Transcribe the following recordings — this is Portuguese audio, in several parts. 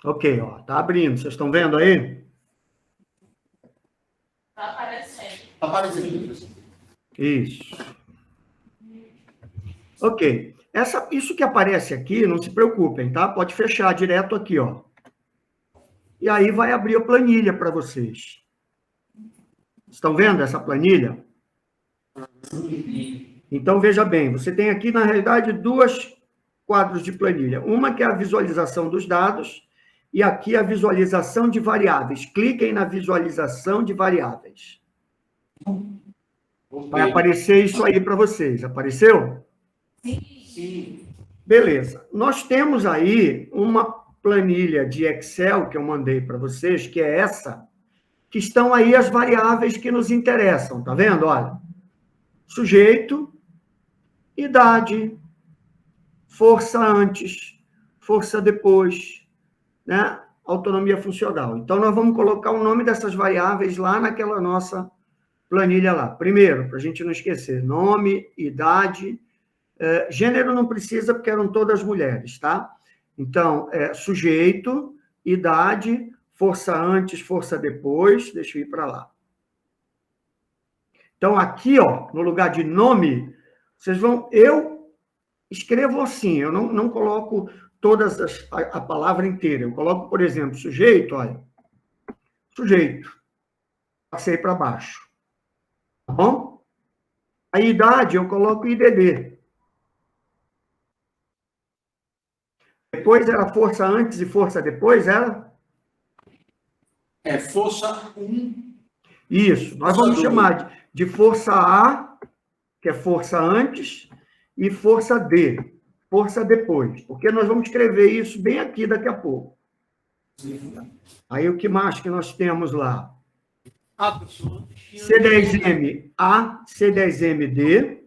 Ok, ó, tá abrindo. Vocês estão vendo aí? Está aparecendo. Está aparecendo. Isso. Ok. Isso que aparece aqui, não se preocupem, tá? Pode fechar direto aqui, ó. E aí vai abrir a planilha para vocês. Estão vendo essa planilha? Então, veja bem, você tem aqui, na realidade, duas quadros de planilha. Uma que é a visualização dos dados e aqui a visualização de variáveis. Cliquem na visualização de variáveis. Vai aparecer isso aí para vocês. Apareceu? Sim. Beleza. Nós temos aí uma planilha de Excel que eu mandei para vocês, que é essa, que estão aí as variáveis que nos interessam. Tá vendo? Olha, sujeito, idade, força antes, força depois, né? Autonomia funcional. Então, nós vamos colocar o nome dessas variáveis lá naquela nossa planilha lá. Primeiro, para a gente não esquecer, nome, idade, gênero não precisa, porque eram todas mulheres, tá? Então, sujeito, idade, força antes, força depois, deixa eu ir para lá. Então, aqui, ó, no lugar de nome, vocês vão... Eu escrevo assim, eu não coloco a palavra inteira. Eu coloco, por exemplo, sujeito, olha. Sujeito. Passei para baixo. Tá bom? A idade, eu coloco IDD. Depois era força antes e força depois, era? Força 1. Isso. Nós vamos chamar de força A, que é força antes, e força D, força depois. Porque nós vamos escrever isso bem aqui daqui a pouco. Aí o que mais que nós temos lá? C10M A, C10M D.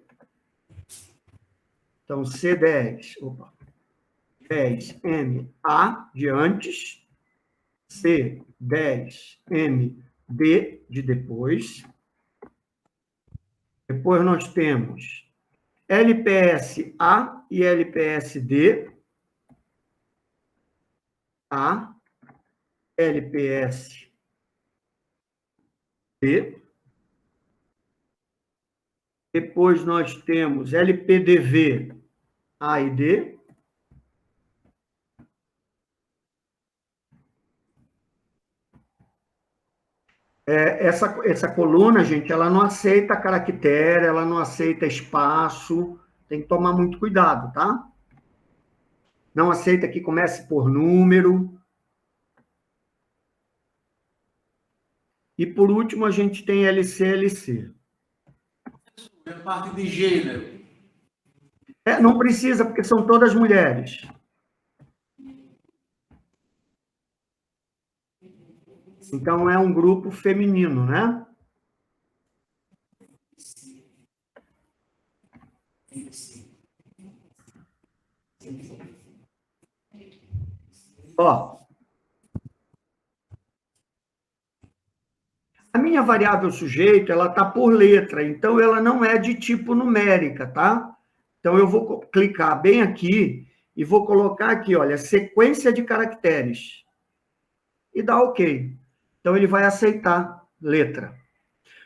Então, C10, 10M A de antes, C10M D de depois. Depois nós temos LPS A e LPS D. A, LPS D. Depois nós temos LPDV A e D. Essa coluna, gente, ela não aceita caractere, ela não aceita espaço, tem que tomar muito cuidado, tá? Não aceita que comece por número. E, por último, a gente tem LCLC. É a parte de gênero. Não precisa, porque são todas mulheres. Então, é um grupo feminino, né? Ó. A minha variável sujeito, ela está por letra, então ela não é de tipo numérica, tá? Então, eu vou clicar bem aqui e vou colocar aqui, olha, sequência de caracteres. E dá OK. Então, ele vai aceitar letra.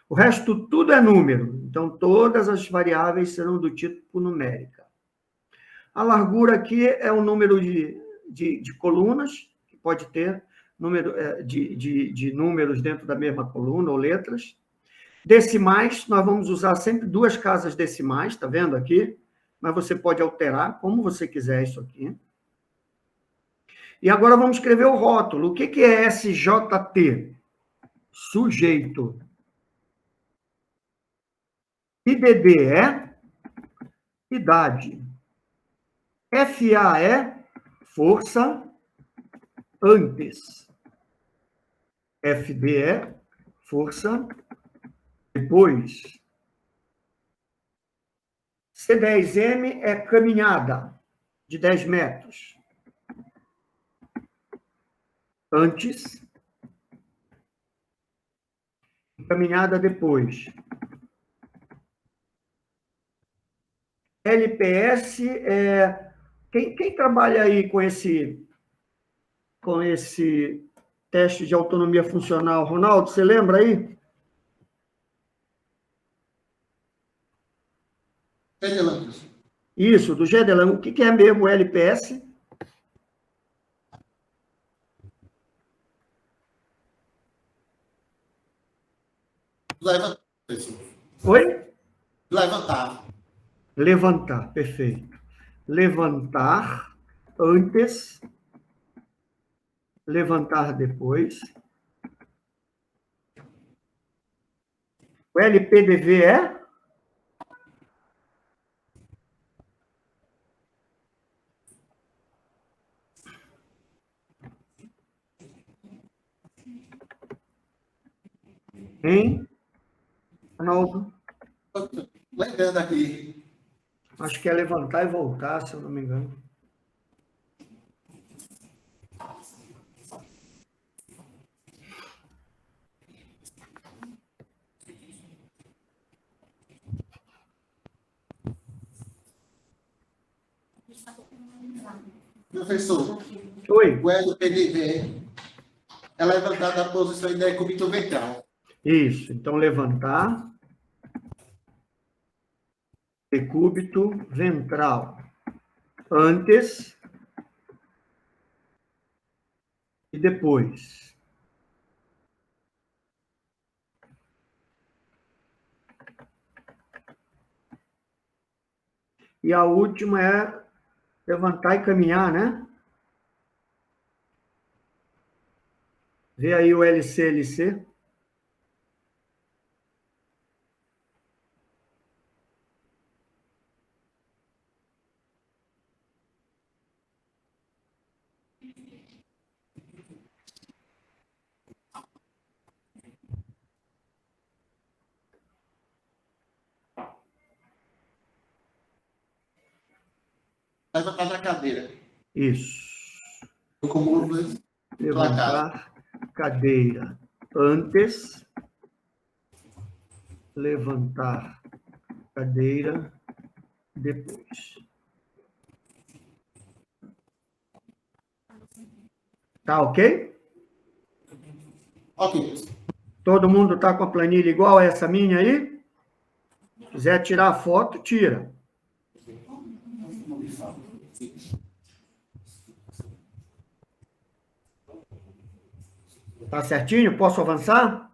O resto tudo é número. Então, todas as variáveis serão do tipo numérica. A largura aqui é o número de colunas, que pode ter número de números dentro da mesma coluna ou letras. Decimais, nós vamos usar sempre duas casas decimais, tá vendo aqui? Mas você pode alterar como você quiser isso aqui. E agora vamos escrever o rótulo. O que é SJT? Sujeito. IDD é idade. FA é força antes. FD é força depois. C10M é caminhada de 10 metros. Antes. Caminhada depois. LPS é Quem trabalha aí com esse teste de autonomia funcional? Ronaldo, você lembra aí? Gedelan, professor. Isso, do Gedelan. O que é mesmo o LPS? Levantar, professor. Oi? Levantar. Levantar, perfeito. Levantar antes, levantar depois. O LPDV é? Hein, Ronaldo? Lembrando aqui. Acho que é levantar e voltar, se eu não me engano. Professor, Oi? o LPDV é levantar da posição de decúbito ventral. Isso. Então, levantar. Decúbito ventral. Antes e depois. E a última é levantar e caminhar, né? Vê aí o LCLC. Levantar da cadeira. Isso. O cúmulo Levantar cadeira antes. Levantar cadeira depois. Tá ok? Ok, professor. Todo mundo tá com a planilha igual a essa minha aí? Quiser tirar a foto, tira. Tá certinho? Posso avançar?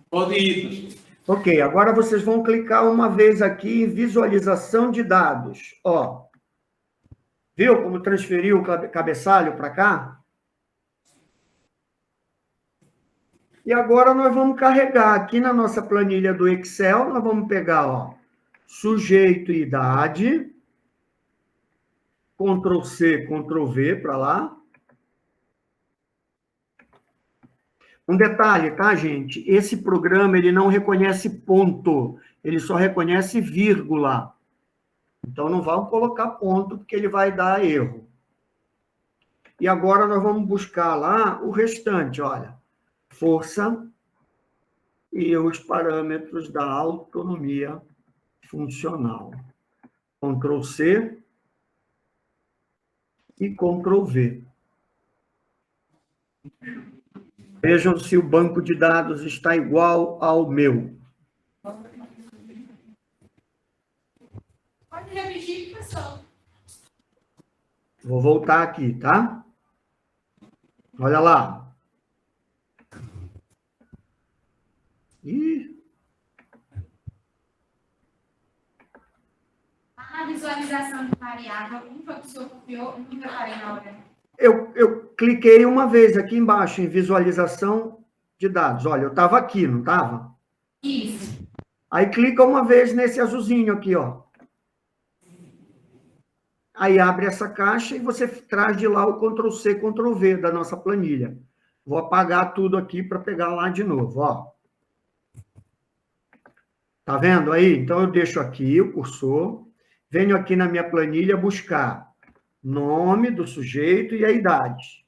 Pode ir, professor. Ok, agora vocês vão clicar uma vez aqui em visualização de dados. Ó, viu como transferiu o cabeçalho para cá? E agora nós vamos carregar aqui na nossa planilha do Excel, nós vamos pegar, ó, sujeito e idade, Ctrl C, Ctrl V para lá. Um detalhe, tá, gente? Esse programa, ele não reconhece ponto, ele só reconhece vírgula. Então, não vamos colocar ponto, porque ele vai dar erro. E agora nós vamos buscar lá o restante, olha. Força e os parâmetros da autonomia funcional. Ctrl C e Ctrl V. Vejam se o banco de dados está igual ao meu. Pode repetir, professor. Vou voltar aqui, tá? Olha lá. Ih, A visualização de variável, um foi que o senhor copiou, não reparei na hora. eu cliquei uma vez aqui embaixo em visualização de dados. Olha, eu estava aqui, não estava? Isso. Aí clica uma vez nesse azulzinho aqui, ó. Aí abre essa caixa e você traz de lá o Ctrl C, Ctrl V da nossa planilha. Vou apagar tudo aqui para pegar lá de novo, ó. Tá vendo aí? Então eu deixo aqui o cursor, venho aqui na minha planilha buscar nome do sujeito e a idade.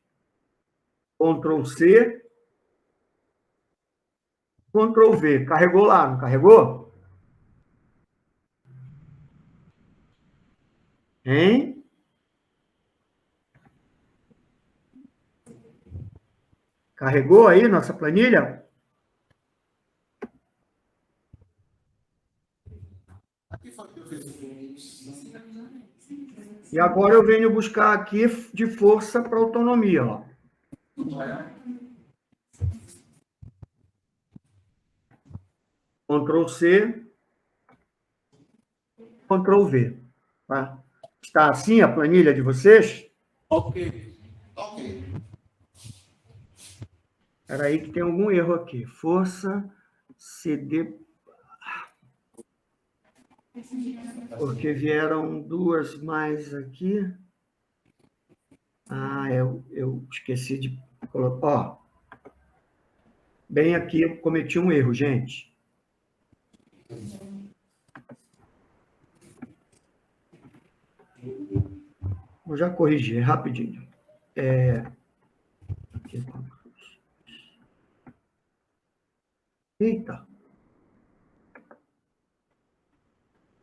Ctrl C, Ctrl V. Carregou lá, não carregou? Hein? Carregou aí nossa planilha? Aqui foi que eu fiz o E agora eu venho buscar aqui de força para autonomia, ó. Ctrl C, Ctrl V. Tá? Está assim a planilha de vocês? Ok. Ok. Espera aí que tem algum erro aqui. Força, CD... Porque vieram duas mais aqui. Ah, eu esqueci de colocar. Ó, bem aqui eu cometi um erro, gente. Vou já corrigir rapidinho. Aqui. Eita.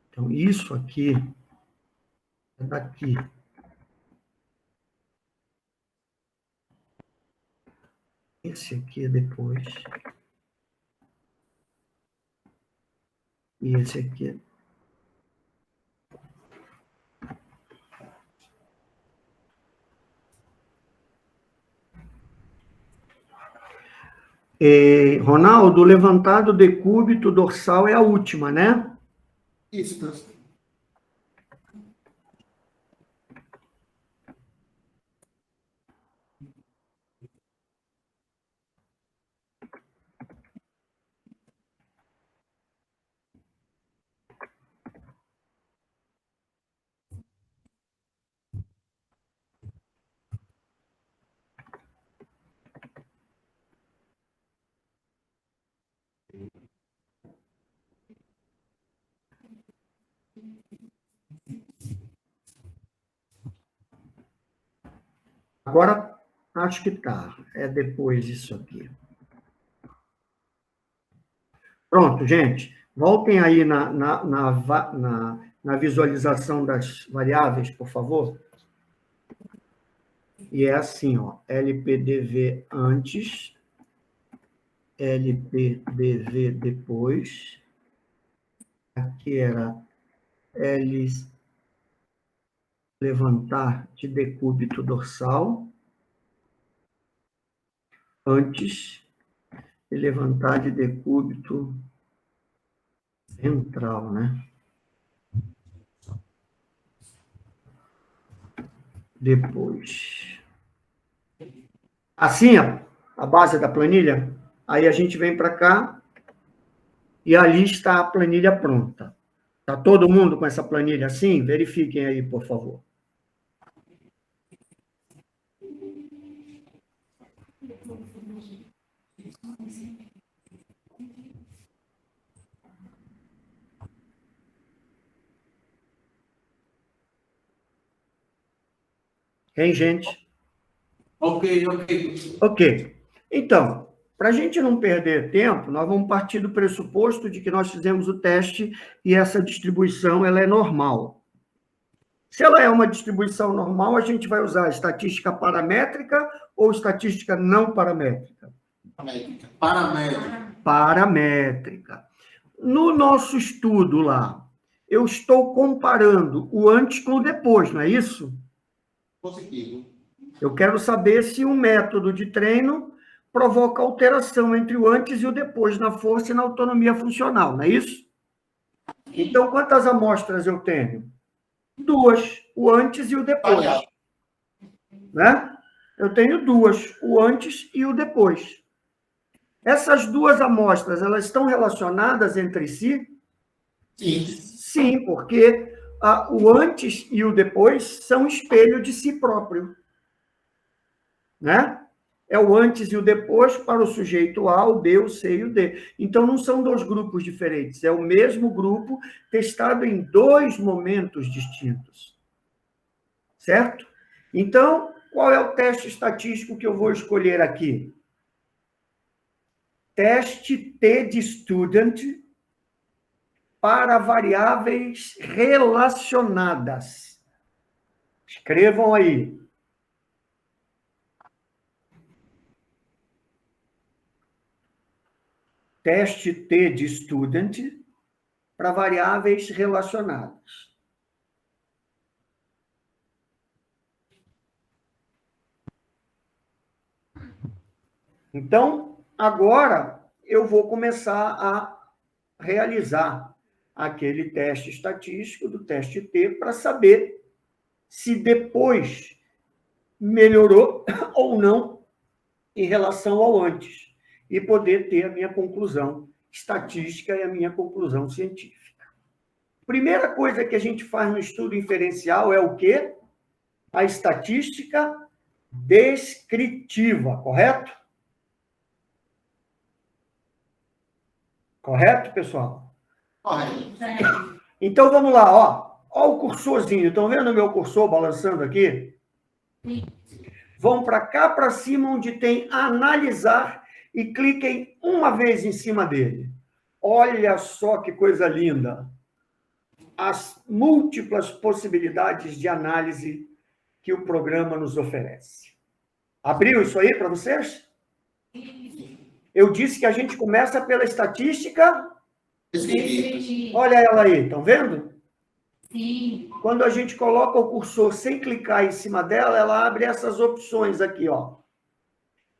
Então, isso aqui é daqui. Esse aqui é depois. E esse aqui é... Ronaldo, o levantado decúbito dorsal é a última, né? Isso, professor. Agora, acho que tá. É depois isso aqui. Pronto, gente. Voltem aí na visualização das variáveis, por favor. E é assim, ó. LPDV antes, LPDV depois. Aqui era L levantar de decúbito dorsal antes e levantar de decúbito central, né? Depois. Assim, a base da planilha, aí a gente vem para cá e ali está a planilha pronta. Está todo mundo com essa planilha assim? Verifiquem aí, por favor. Hein, gente? Ok, ok. Ok. Então, para a gente não perder tempo, nós vamos partir do pressuposto de que nós fizemos o teste e essa distribuição ela é normal. Se ela é uma distribuição normal, a gente vai usar estatística paramétrica ou estatística não paramétrica? Paramétrica. Paramétrica. No nosso estudo lá, eu estou comparando o antes com o depois, não é isso? Positivo. Eu quero saber se o método de treino provoca alteração entre o antes e o depois na força e na autonomia funcional, não é isso? Então, quantas amostras eu tenho? Duas, o antes e o depois. Né? Eu tenho duas, o antes e o depois. Essas duas amostras, elas estão relacionadas entre si? Sim. Sim, porque o antes e o depois são espelho de si próprio. Né? É o antes e o depois para o sujeito A, o B, o C e o D. Então, não são dois grupos diferentes, é o mesmo grupo testado em dois momentos distintos. Certo? Então, qual é o teste estatístico que eu vou escolher aqui? Teste T de student para variáveis relacionadas. Escrevam aí. Teste T de student para variáveis relacionadas. Então, agora eu vou começar a realizar aquele teste estatístico do teste T para saber se depois melhorou ou não em relação ao antes e poder ter a minha conclusão estatística e a minha conclusão científica. Primeira coisa que a gente faz no estudo inferencial é o quê? A estatística descritiva, correto? Correto, pessoal? Correto. Então, vamos lá, ó. Ó o cursorzinho. Estão vendo o meu cursor balançando aqui? Sim. Vão para cá, para cima, onde tem analisar e cliquem uma vez em cima dele. Olha só que coisa linda. As múltiplas possibilidades de análise que o programa nos oferece. Abriu isso aí para vocês? Eu disse que a gente começa pela estatística. Descritivo. Olha ela aí, estão vendo? Sim. Quando a gente coloca o cursor sem clicar em cima dela, ela abre essas opções aqui, ó.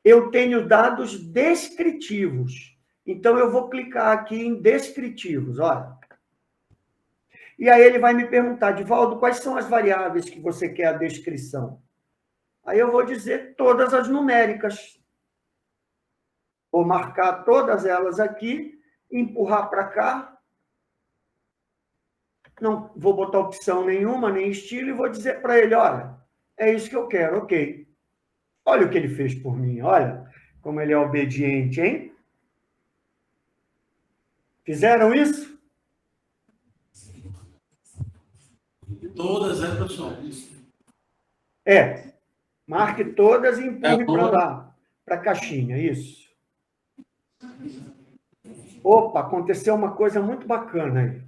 Eu tenho dados descritivos. Então, eu vou clicar aqui em descritivos, olha. E aí ele vai me perguntar, Divaldo, quais são as variáveis que você quer a descrição? Aí eu vou dizer todas as numéricas. Vou marcar todas elas aqui, empurrar para cá. Não vou botar opção nenhuma, nem estilo, e vou dizer para ele, olha, é isso que eu quero, ok. Olha o que ele fez por mim, olha como ele é obediente, hein? Fizeram isso? Todas, pessoal? É. Marque todas e empurre para lá, para a caixinha, isso. Opa, aconteceu uma coisa muito bacana aí.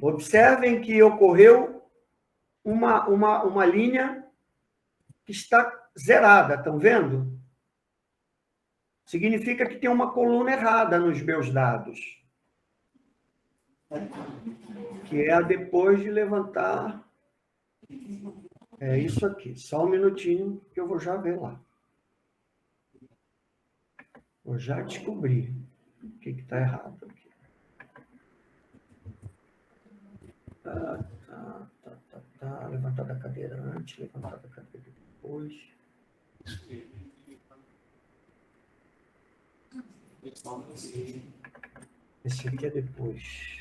Observem que ocorreu uma linha que está zerada, estão vendo? Significa que tem uma coluna errada nos meus dados. Que é a depois de levantar. É isso aqui. Só um minutinho que eu vou já ver lá. Vou já descobrir o que está errado aqui. Tá. Levantar da cadeira antes, levantar da cadeira depois. Esse aqui é depois.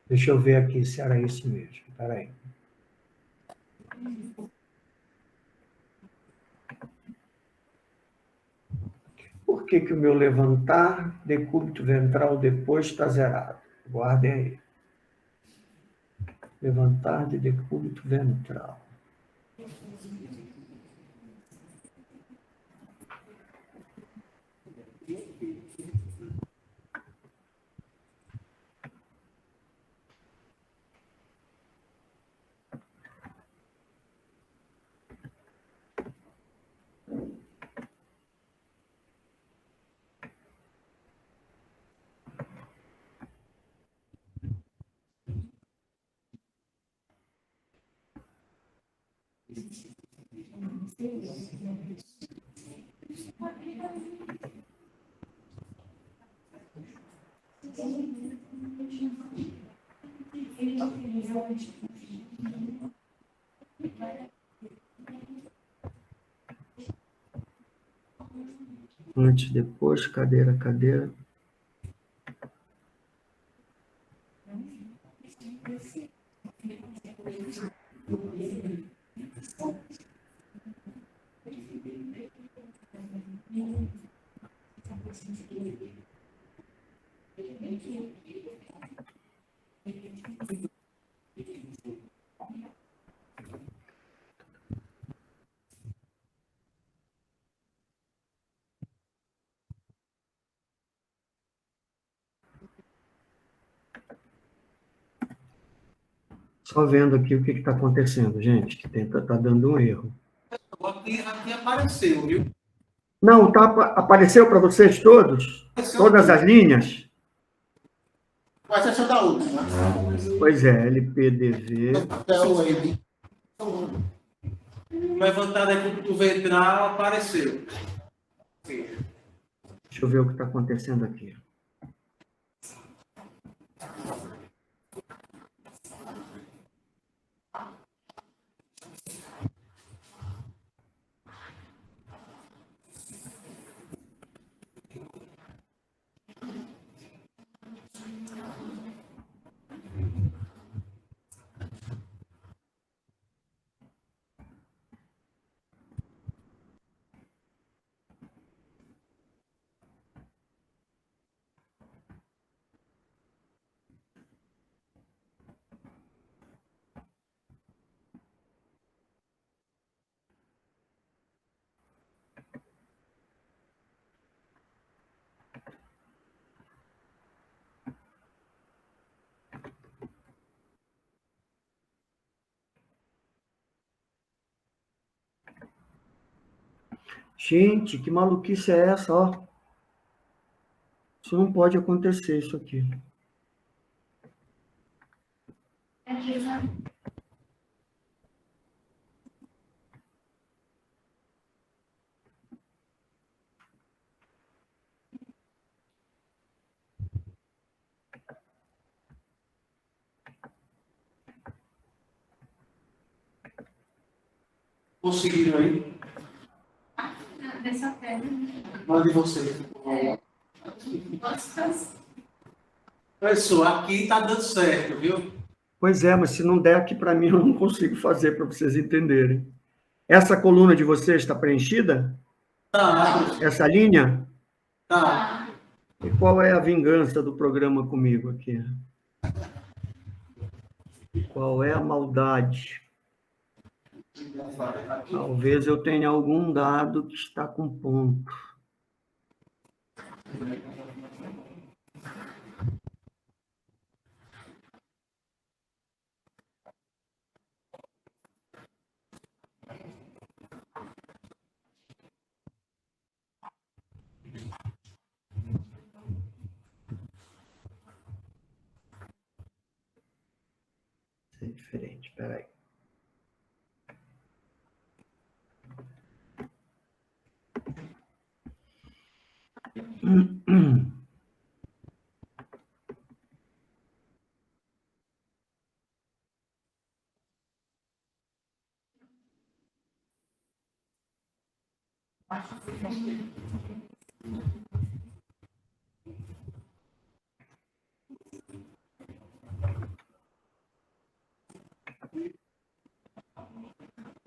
Deixa eu ver aqui se era isso mesmo. Espera aí. Por que o meu levantar decúbito ventral depois está zerado? Guardem aí. Levantar de decúbito ventral. Antes, depois, cadeira, cadeira. Só vendo aqui o que está acontecendo, gente, que tá dando um erro. Aqui apareceu, viu? Não, apareceu para vocês todos? Apareceu Todas tudo. as linhas? Com exceção da última. Pois é, LPDV. É o web. Levantada aqui o ventral, apareceu. Sim. Deixa eu ver o que está acontecendo aqui. Gente, que maluquice é essa, ó? Isso não pode acontecer, isso aqui. Conseguiram aí? Dessa terra. Mande vocês. Pessoal, aqui está dando certo, viu? Pois é, mas se não der aqui para mim, eu não consigo fazer para vocês entenderem. Essa coluna de vocês está preenchida? Tá. Essa linha? Tá. E qual é a vingança do programa comigo aqui? Qual é a maldade? Talvez eu tenha algum dado que está com ponto. É diferente, espera aí.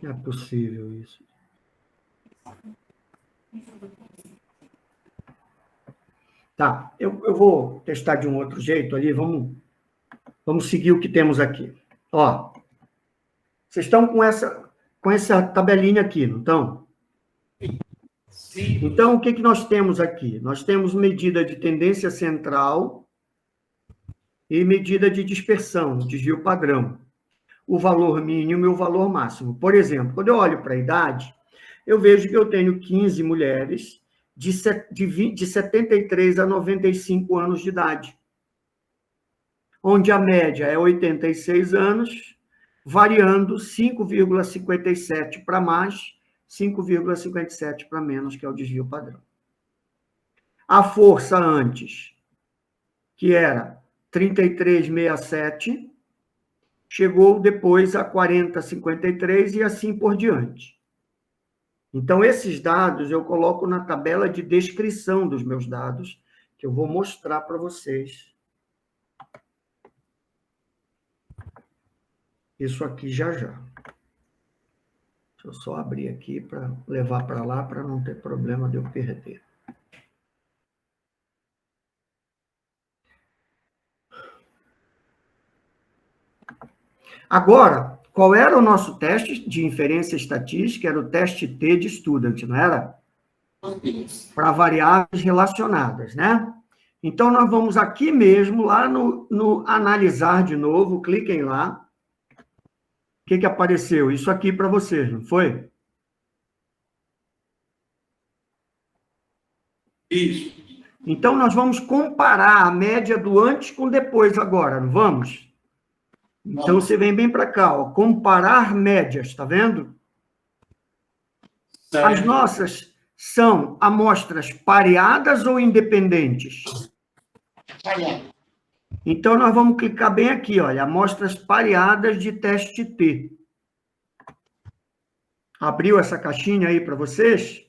Não é possível isso. Tá, eu vou testar de um outro jeito ali, vamos seguir o que temos aqui. Ó, vocês estão com essa tabelinha aqui, não estão? Sim. Então, o que nós temos aqui? Nós temos medida de tendência central e medida de dispersão, desvio padrão. O valor mínimo e o valor máximo. Por exemplo, quando eu olho para a idade, eu vejo que eu tenho 15 mulheres de 73 a 95 anos de idade, onde a média é 86 anos, variando 5,57 para mais, 5,57 para menos, que é o desvio padrão. A força antes, que era 33,67, chegou depois a 40,53 e assim por diante. Então, esses dados eu coloco na tabela de descrição dos meus dados, que eu vou mostrar para vocês. Isso aqui já já. Deixa eu só abrir aqui para levar para lá, para não ter problema de eu perder. Agora, qual era o nosso teste de inferência estatística? Era o teste T de student, não era? Para variáveis relacionadas, né? Então, nós vamos aqui mesmo, lá no analisar de novo, cliquem lá. O que apareceu? Isso aqui para vocês, não foi? Isso. Então, nós vamos comparar a média do antes com depois agora, não vamos? Então, você vem bem para cá, ó, comparar médias, tá vendo? Certo. As nossas são amostras pareadas ou independentes? Pareado. Então, nós vamos clicar bem aqui, olha, amostras pareadas de teste T. Abriu essa caixinha aí para vocês?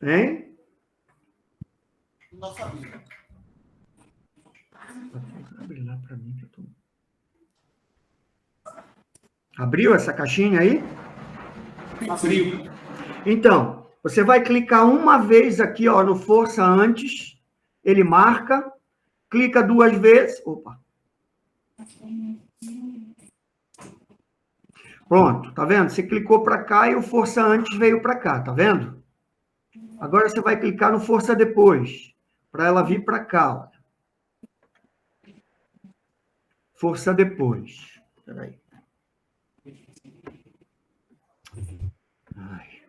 Hein? Não sabia. Abre lá para mim que eu tô... Abriu essa caixinha aí? Abriu. Então, você vai clicar uma vez aqui, ó, no Força Antes, ele marca, clica duas vezes, opa. Pronto, tá vendo? Você clicou para cá e o Força Antes veio para cá, tá vendo? Agora você vai clicar no Força Depois, para ela vir para cá, ó. Força Depois. Espera aí. Ai.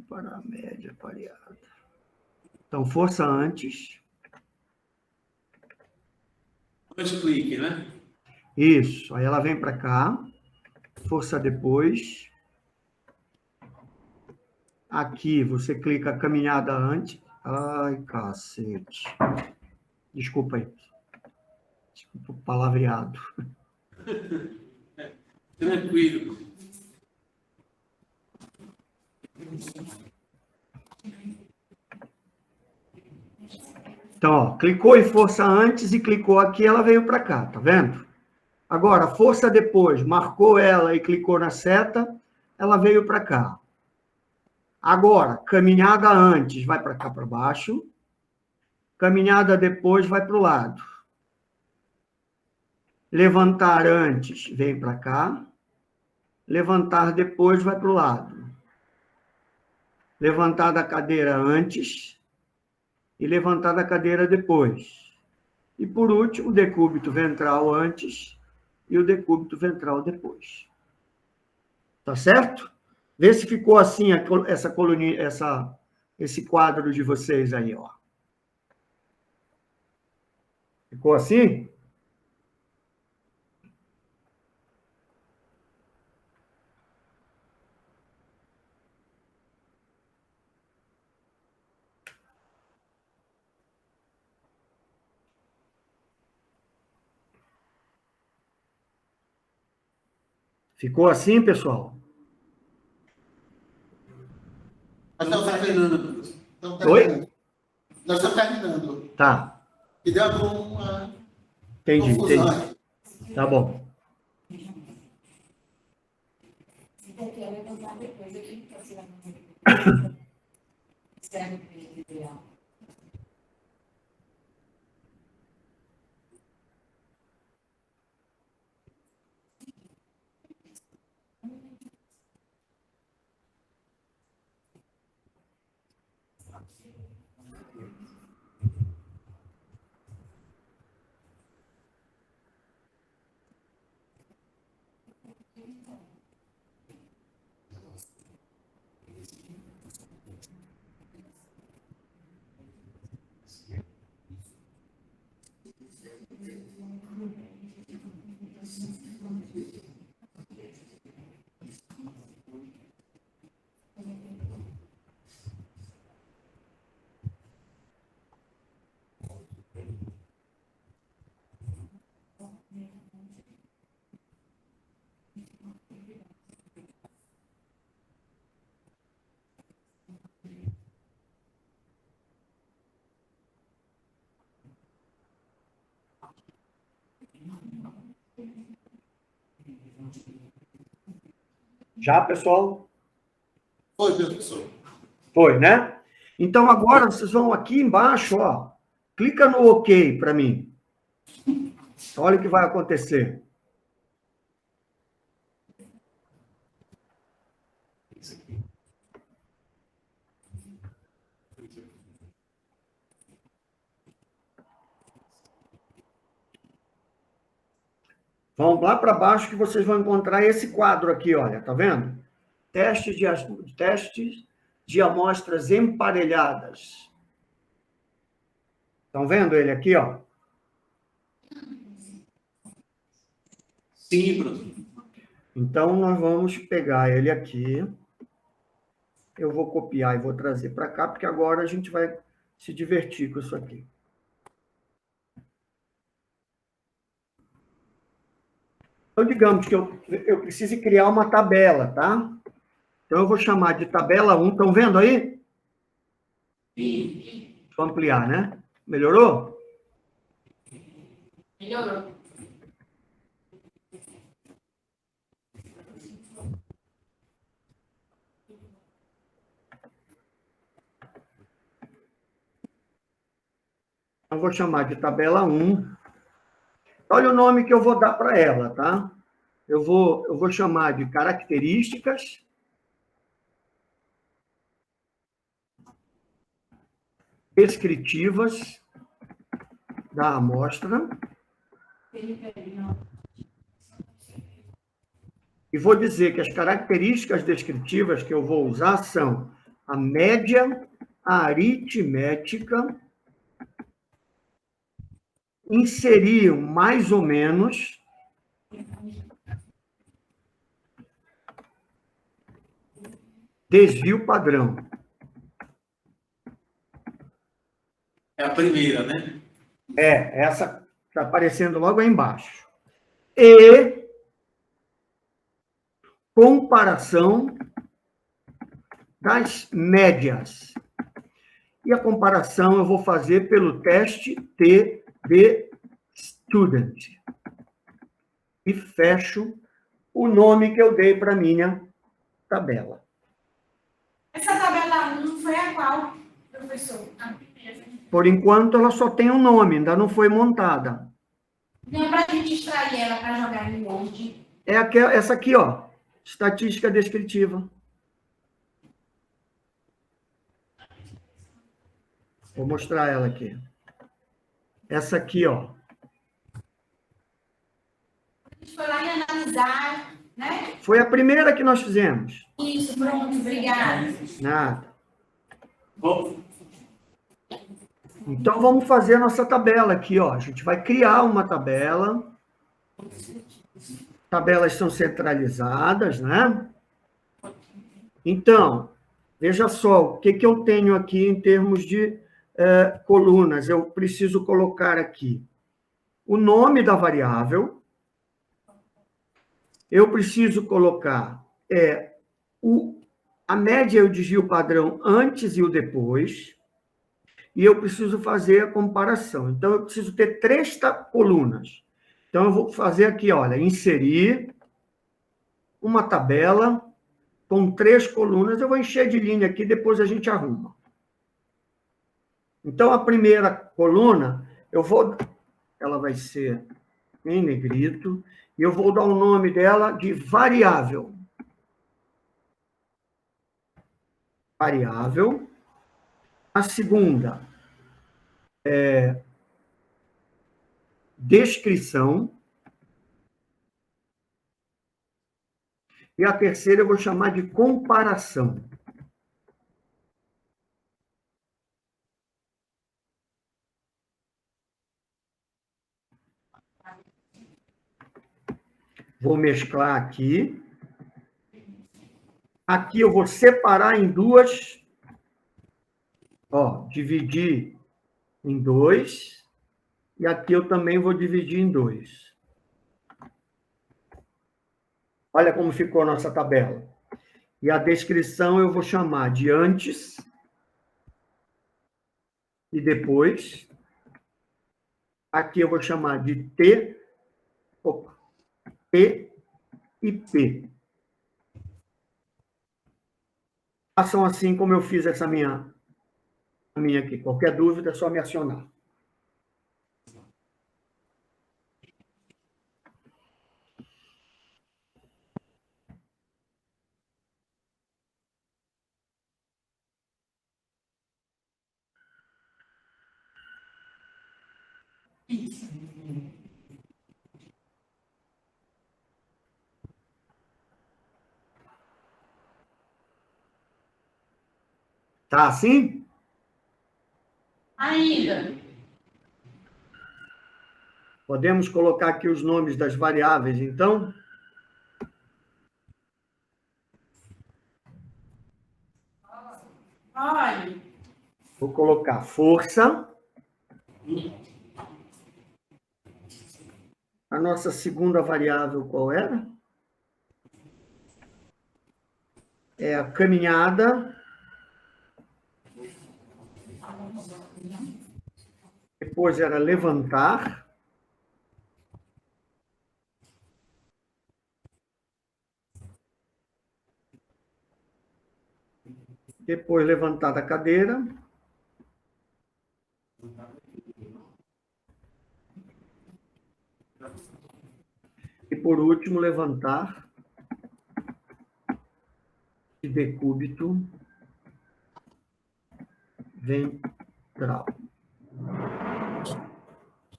Para a média pareada. Então, Força Antes. Dois cliques, né? Isso. Aí ela vem para cá. Força Depois. Aqui você clica caminhada antes. Ai, cacete. Desculpa aí. Desculpa o palavreado. Tranquilo. Então, ó, clicou em força antes e clicou aqui, ela veio para cá, tá vendo? Agora, força depois, marcou ela e clicou na seta, ela veio para cá. Agora, caminhada antes vai para cá para baixo, caminhada depois vai para o lado. Levantar antes vem para cá, levantar depois vai para o lado. Levantar da cadeira antes e levantar da cadeira depois. E, por último, o decúbito ventral antes e o decúbito ventral depois. Tá certo? Vê se ficou assim essa coluna, esse quadro de vocês aí, ó. Ficou assim? Ficou assim, pessoal? Nós estamos terminando. Oi? Nós estamos terminando. Tá. E deu alguma Entendi, confusão. entendi. Tá bom. Já, pessoal? Foi, professor. Foi, né? Então, agora vocês vão aqui embaixo, ó. Clica no OK para mim. Olha o que vai acontecer. Vão lá para baixo que vocês vão encontrar esse quadro aqui, olha, tá vendo? Testes de amostras emparelhadas. Estão vendo ele aqui, ó? Sim, professor. Então, nós vamos pegar ele aqui. Eu vou copiar e vou trazer para cá, porque agora a gente vai se divertir com isso aqui. Então, digamos que eu preciso criar uma tabela, tá? Então, eu vou chamar de tabela 1. Estão vendo aí? Sim. Deixa eu ampliar, né? Melhorou? Melhorou. Eu vou chamar de tabela 1. Olha o nome que eu vou dar para ela, tá? Eu vou chamar de características descritivas da amostra. E vou dizer que as características descritivas que eu vou usar são a média aritmética, inserir mais ou menos, desvio padrão. É a primeira, né? Essa está aparecendo logo aí embaixo. E comparação das médias. E a comparação eu vou fazer pelo teste TB Student. E fecho o nome que eu dei para a minha tabela. Essa tabela 1 foi a qual, professor? A primeira. Por enquanto, ela só tem um nome, ainda não foi montada. Não é para a gente extrair ela para jogar em Word. É essa aqui, ó, estatística descritiva. Vou mostrar ela aqui. Essa aqui, ó. A gente foi lá e analisar, né? Foi a primeira que nós fizemos. Isso, pronto, obrigada. Nada. Bom, Então, vamos fazer a nossa tabela aqui, ó. A gente vai criar uma tabela. Tabelas são centralizadas, né? Então, veja só, o que eu tenho aqui em termos de colunas. Eu preciso colocar aqui o nome da variável. Eu preciso colocar a média e o desvio padrão antes e o depois. E eu preciso fazer a comparação. Então, eu preciso ter 3 colunas. Então, eu vou fazer aqui, olha, inserir uma tabela com 3 colunas. Eu vou encher de linha aqui, depois a gente arruma. Então, a primeira coluna, ela vai ser em negrito, e eu vou dar o nome dela de variável. Variável. A segunda é descrição. E a terceira eu vou chamar de comparação. Vou mesclar aqui. Aqui eu vou separar em 2. Ó, dividir em 2. E aqui eu também vou dividir em 2. Olha como ficou a nossa tabela. E a descrição eu vou chamar de antes e depois. Aqui eu vou chamar de T. Opa, P e P. Façam assim como eu fiz essa minha aqui. Qualquer dúvida é só me acionar. Isso. Tá assim? Ainda. Podemos colocar aqui os nomes das variáveis, então? Olha. Vou colocar força. A nossa segunda variável qual era? É a caminhada. Depois era levantar. Depois levantar da cadeira. E por último, levantar de decúbito ventral.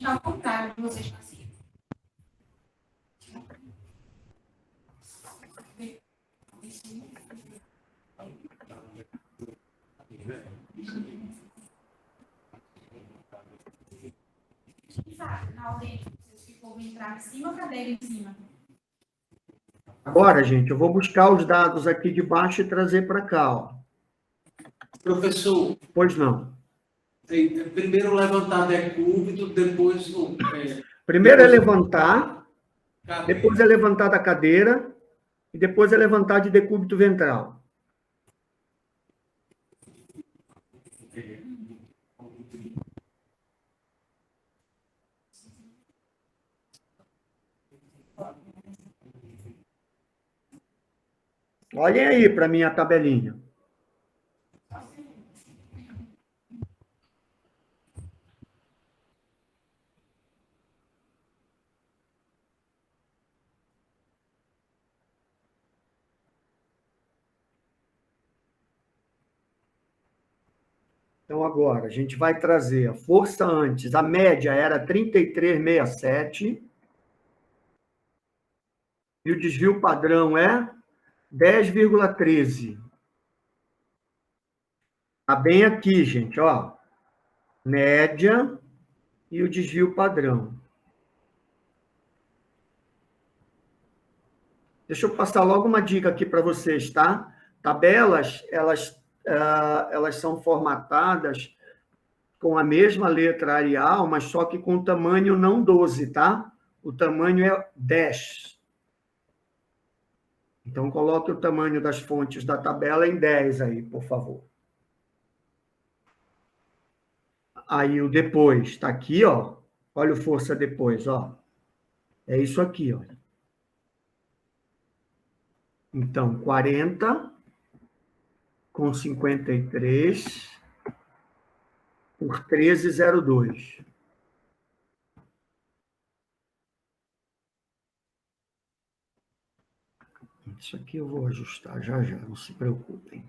Ao contrário de vocês faziam. Na ordem, vocês ficou entrar em cima, a cadeira em cima. Agora, gente, eu vou buscar os dados aqui de baixo e trazer para cá, ó. Professor, Pois não. primeiro levantar decúbito, depois... Primeiro é depois levantar, depois é levantar da cadeira e depois é levantar de decúbito ventral. Olhem aí para minha tabelinha. Então, agora, a gente vai trazer a força antes. A média era 33,67. E o desvio padrão é 10,13. Está bem aqui, gente, ó. Média e o desvio padrão. Deixa eu passar logo uma dica aqui para vocês, tá? Tabelas, elas são formatadas com a mesma letra Arial, mas só que com tamanho não 12, tá? O tamanho é 10. Então, coloque o tamanho das fontes da tabela em 10 aí, por favor. Aí o depois, está aqui, ó. Olha o força depois, ó. É isso aqui, ó. Então, 40 com 53 por 13,02. Isso aqui eu vou ajustar já já, não se preocupem.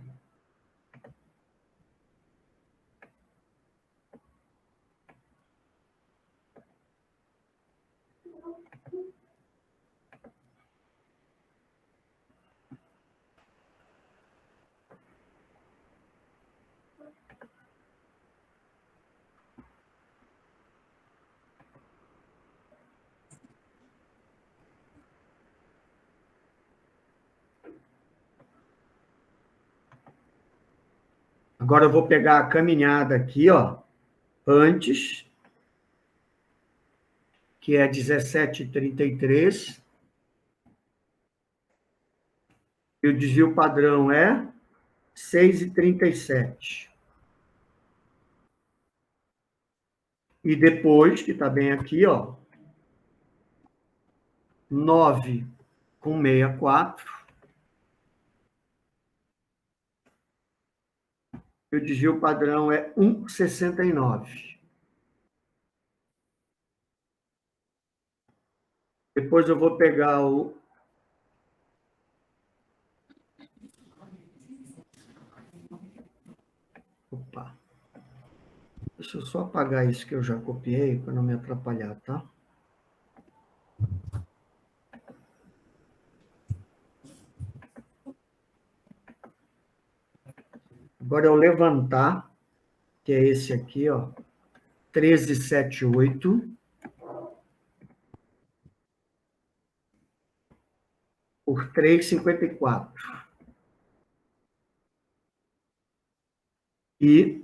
Agora eu vou pegar a caminhada aqui, ó, antes, que é 17,33. E o desvio padrão é 6,37. E depois, que está bem aqui, ó, 9 com 64. E o desvio padrão é 1,69. Depois eu vou pegar o... Opa. Deixa eu só apagar isso que eu já copiei, para não me atrapalhar, tá? Agora eu levantar, que é esse aqui, ó, 1378 por 3,54. E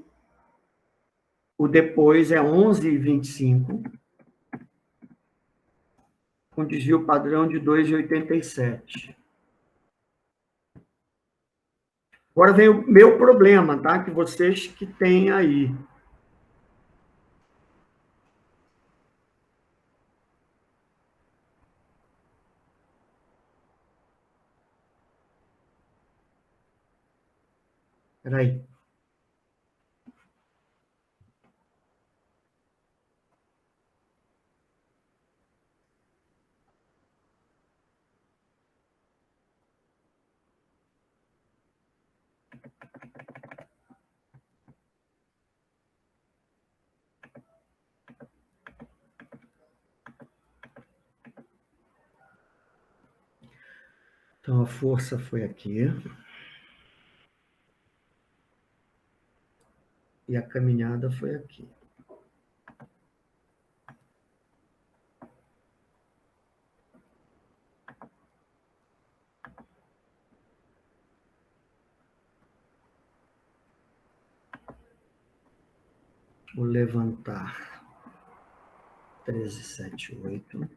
o depois é 11,25, com desvio padrão de 2,87. Agora vem o meu problema, tá? Que vocês que têm aí. Espera aí. Então, a força foi aqui. E a caminhada foi aqui. Vou levantar 1378.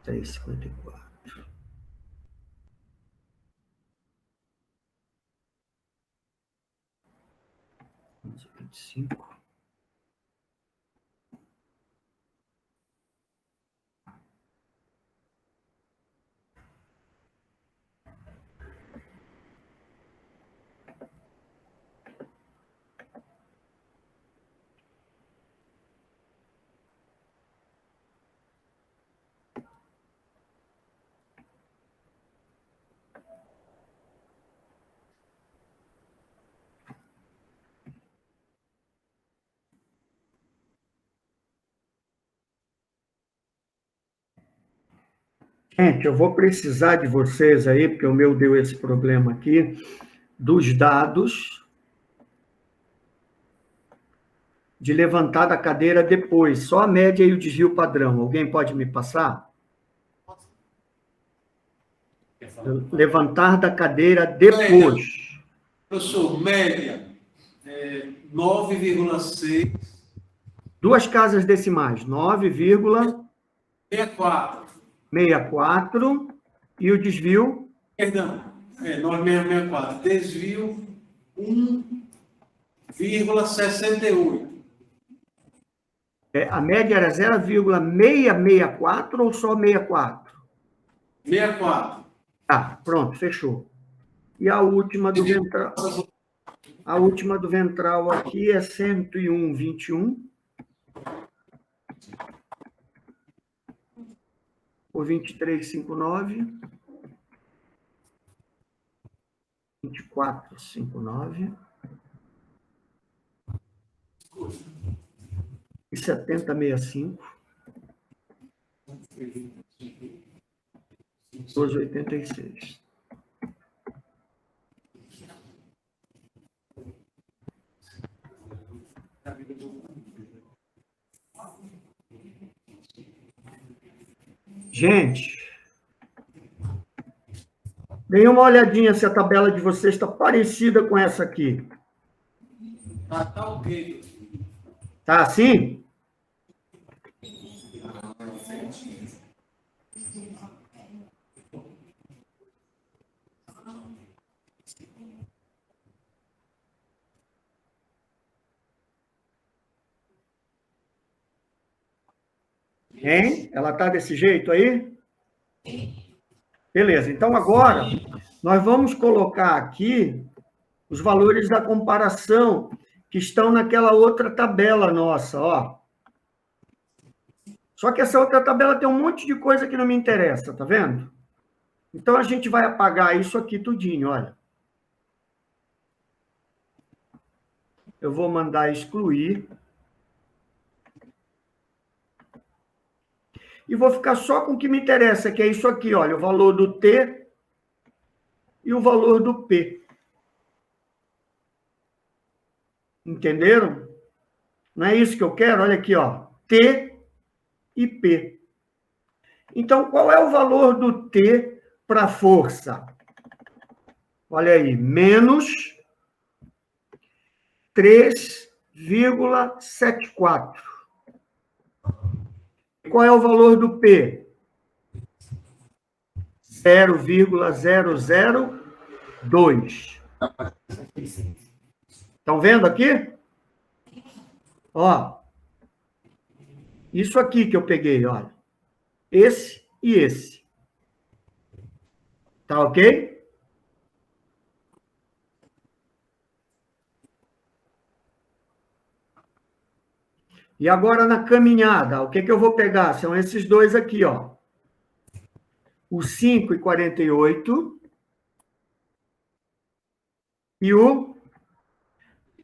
Três, 54. Vamos 25. Gente, eu vou precisar de vocês aí, porque o meu deu esse problema aqui, dos dados de levantar da cadeira depois, só a média e o desvio padrão. Alguém pode me passar? Levantar da cadeira depois. Professor, média, 9,6. Duas casas decimais, 64. 9,64 e o desvio? Perdão, 9,664. Desvio 1,68. A média era 0,664 ou só 64? 64. Tá, pronto, fechou. E a última do ventral? A última do ventral aqui é 101,21 por 23,59. 24,59. E 70,65. 12,86. Gente, deem uma olhadinha se a tabela de vocês está parecida com essa aqui. Tá ok. Tá assim? Hein? Ela está desse jeito aí? Beleza. Então, agora, nós vamos colocar aqui os valores da comparação que estão naquela outra tabela nossa, ó. Só que essa outra tabela tem um monte de coisa que não me interessa, tá vendo? Então, a gente vai apagar isso aqui tudinho, olha. Eu vou mandar excluir. E vou ficar só com o que me interessa, que é isso aqui, olha, o valor do T e o valor do P. Entenderam? Não é isso que eu quero? Olha aqui, ó, T e P. Então, qual é o valor do T para a força? Olha aí, menos 3,74. Qual é o valor do P? 0,002. Estão vendo aqui? Ó, isso aqui que eu peguei, olha. Esse e esse. Tá ok? E agora na caminhada, o que que eu vou pegar? São esses dois aqui, ó. O 5,48 e o...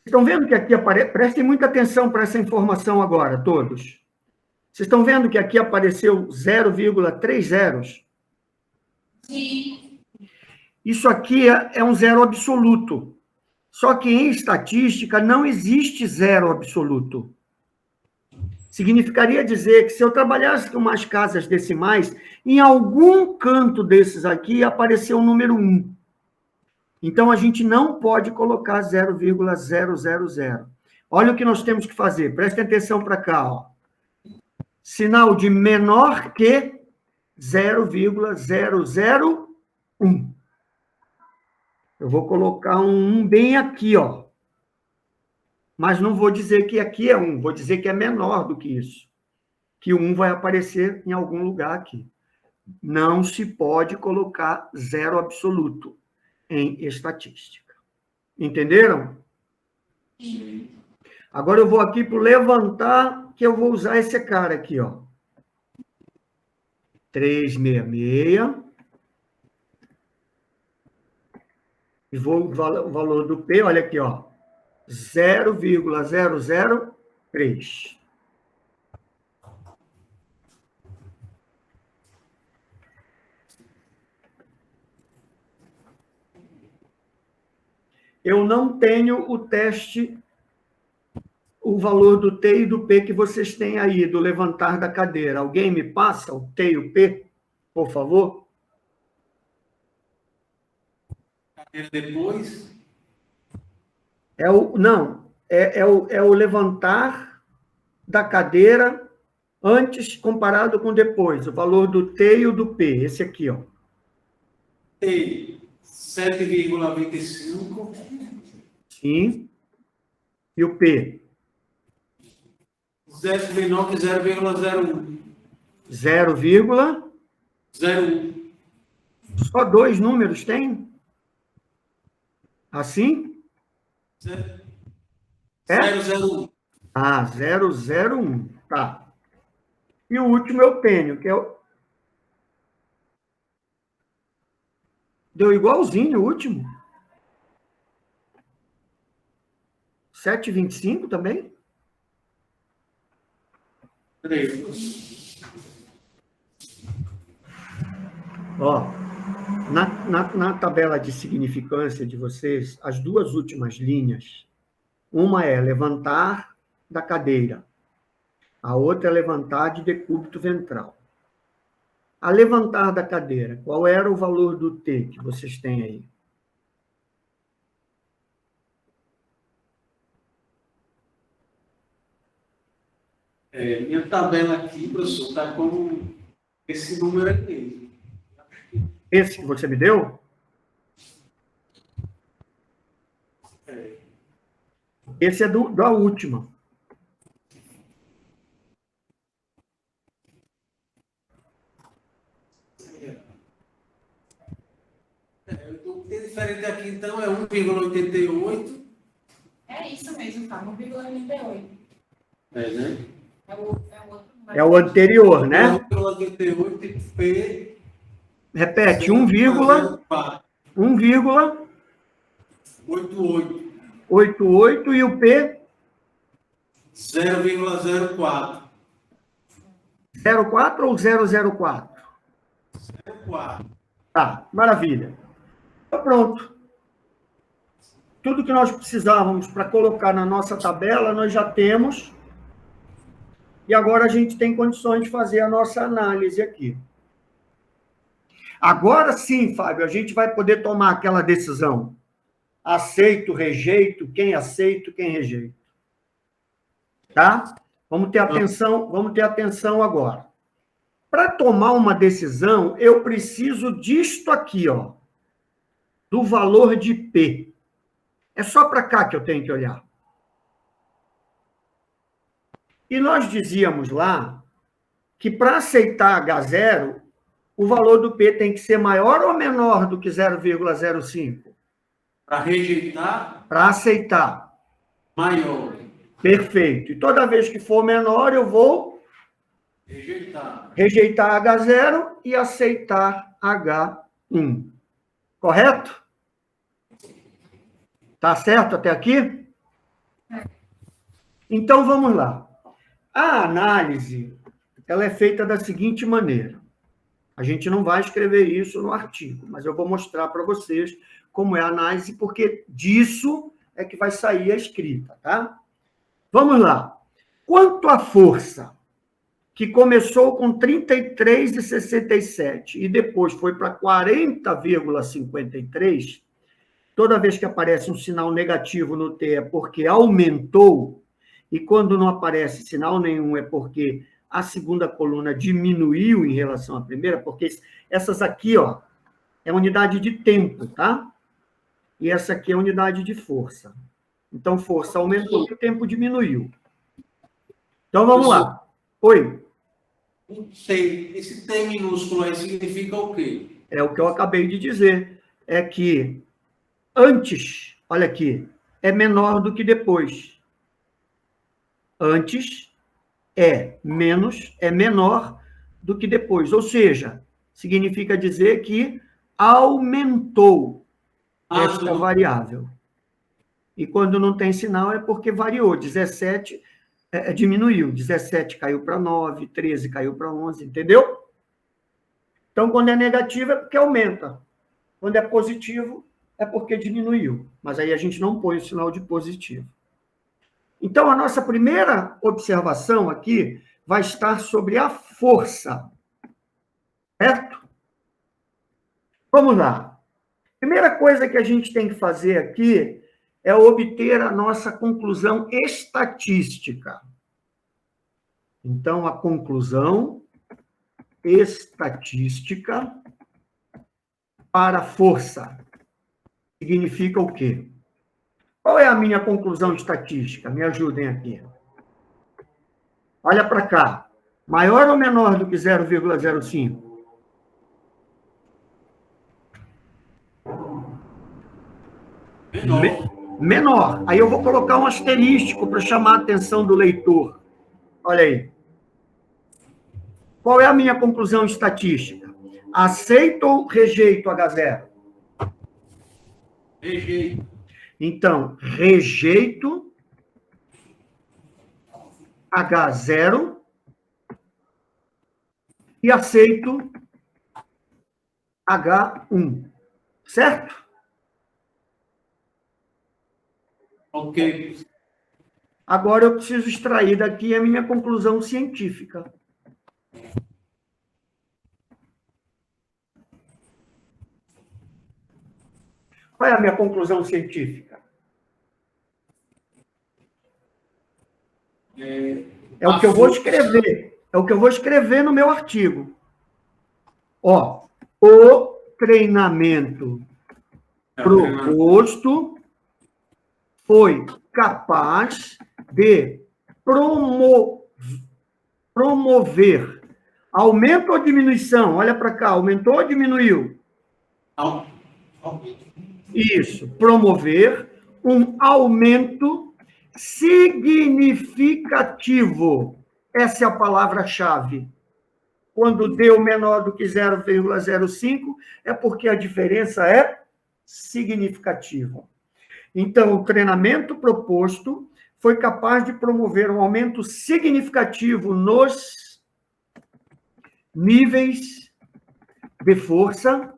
Estão vendo que aqui aparece... Prestem muita atenção para essa informação agora, todos. Vocês estão vendo que aqui apareceu 0,3 zeros? Sim. Isso aqui é um zero absoluto. Só que em estatística não existe zero absoluto. Significaria dizer que se eu trabalhasse com umas casas decimais, em algum canto desses aqui apareceu o número 1. Então, a gente não pode colocar 0,000. Olha o que nós temos que fazer. Prestem atenção para cá, ó. Sinal de menor que 0,001. Eu vou colocar um 1 bem aqui, ó. Mas não vou dizer que aqui é 1, vou dizer que é menor do que isso. Que o 1 vai aparecer em algum lugar aqui. Não se pode colocar zero absoluto em estatística. Entenderam? Sim. Agora eu vou aqui para o levantar, que eu vou usar esse cara aqui, ó. 366. E vou o valor do P, olha aqui, ó. 0,003. Eu não tenho o teste, o valor do T e do P que vocês têm aí, do levantar da cadeira. Alguém me passa o T e o P, por favor? Cadeira depois. Não, é o levantar da cadeira antes comparado com depois, o valor do T e o do P, esse aqui, ó. T, 7,25. Sim. E o P? 0,01. 0,01. Só dois números tem? Assim? 001. Ah, 001. Tá. E o último eu tenho, que é o... Deu igualzinho o último. 7,25 também? 3. Ó, na tabela de significância de vocês, as duas últimas linhas, uma é levantar da cadeira, a outra é levantar de decúbito ventral. A levantar da cadeira, qual era o valor do T que vocês têm aí? Minha tabela aqui, professor, está com esse número aqui. Esse que você me deu? Esse é da última. O que tem diferente aqui, então, é 1,88. É isso mesmo, Fábio, 1,88. É, né? É o outro número. É o anterior, né? 1,88 e P. Repete, 1,88 88. e o P? 0,04. 04 ou 004? 04. Tá, maravilha. Então, pronto. Tudo que nós precisávamos para colocar na nossa tabela, nós já temos. E agora a gente tem condições de fazer a nossa análise aqui. Agora sim, Fábio, a gente vai poder tomar aquela decisão. Aceito, rejeito, quem aceito, quem rejeito. Tá? Vamos ter atenção agora. Para tomar uma decisão, eu preciso disto aqui, ó, do valor de P. É só para cá que eu tenho que olhar. E nós dizíamos lá que para aceitar H0, o valor do P tem que ser maior ou menor do que 0,05? Para rejeitar, Para aceitar. maior. Perfeito. E toda vez que for menor, eu vou rejeitar H0 e aceitar H1. Correto? Tá certo até aqui? Então, vamos lá. A análise, ela é feita da seguinte maneira. A gente não vai escrever isso no artigo, mas eu vou mostrar para vocês como é a análise, porque disso é que vai sair a escrita, tá? Vamos lá. Quanto à força, que começou com 33,67 e depois foi para 40,53, toda vez que aparece um sinal negativo no T é porque aumentou, e quando não aparece sinal nenhum é porque a segunda coluna diminuiu em relação à primeira, porque essas aqui, ó, é unidade de tempo, tá? E essa aqui é unidade de força. Então, força aumentou e o tempo diminuiu. Então, vamos lá. Oi. Esse T minúsculo aí significa o quê? É o que eu acabei de dizer. É que antes, olha aqui, é menor do que depois. Antes é menor do que depois. Ou seja, significa dizer que aumentou esta variável. E quando não tem sinal é porque variou. 17 diminuiu. 17 caiu para 9, 13 caiu para 11, entendeu? Então, quando é negativo é porque aumenta. Quando é positivo é porque diminuiu. Mas aí a gente não põe o sinal de positivo. Então, a nossa primeira observação aqui vai estar sobre a força. Certo? Vamos lá. Primeira coisa que a gente tem que fazer aqui é obter a nossa conclusão estatística. Então, a conclusão estatística para a força significa o quê? Qual é a minha conclusão estatística? Me ajudem aqui. Olha para cá. Maior ou menor do que 0,05? Menor. Aí eu vou colocar um asterístico para chamar a atenção do leitor. Olha aí. Qual é a minha conclusão estatística? Aceito ou rejeito H0? Rejeito. Então, rejeito H0 e aceito H1. Certo? Ok. Agora eu preciso extrair daqui a minha conclusão científica. Qual é a minha conclusão científica? É o que eu vou escrever. É o que eu vou escrever no meu artigo. Ó, o treinamento proposto foi capaz de promover Aumento ou diminuição? Olha para cá, aumentou ou diminuiu? Aumento. Isso, promover um aumento significativo. Essa é a palavra-chave. Quando deu menor do que 0,05, é porque a diferença é significativa. Então, o treinamento proposto foi capaz de promover um aumento significativo nos níveis de força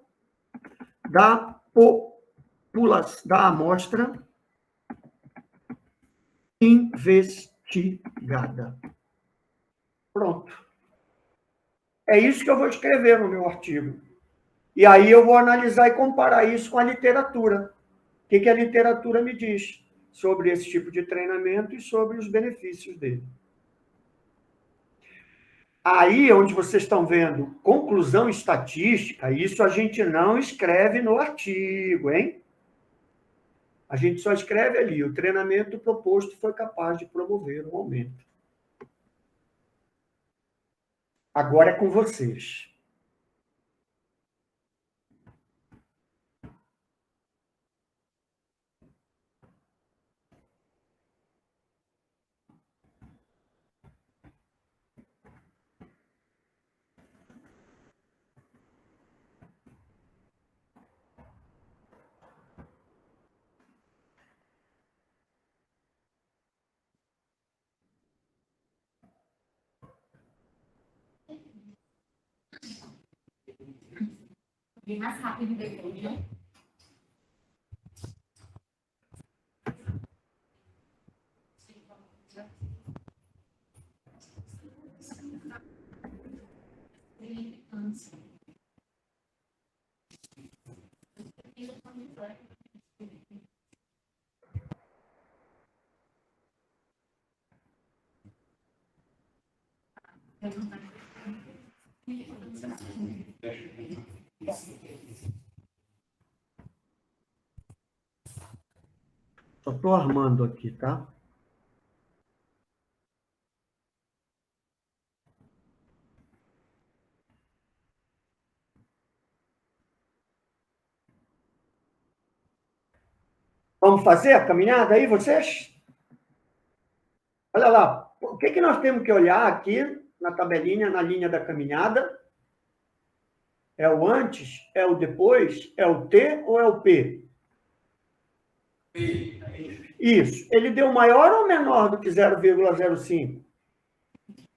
da da amostra investigada. Pronto. É isso que eu vou escrever no meu artigo. E aí eu vou analisar e comparar isso com a literatura. O que a literatura me diz sobre esse tipo de treinamento e sobre os benefícios dele. Aí, onde vocês estão vendo conclusão estatística, isso a gente não escreve no artigo, hein? A gente só escreve ali, o treinamento proposto foi capaz de promover um aumento. Agora é com vocês. Bem mais rápido depois, né? Só estou armando aqui, tá? Vamos fazer a caminhada aí, vocês? Olha lá, o que nós temos que olhar aqui na tabelinha, na linha da caminhada? É o antes? É o depois? É o T ou é o P? Isso. Ele deu maior ou menor do que 0,05?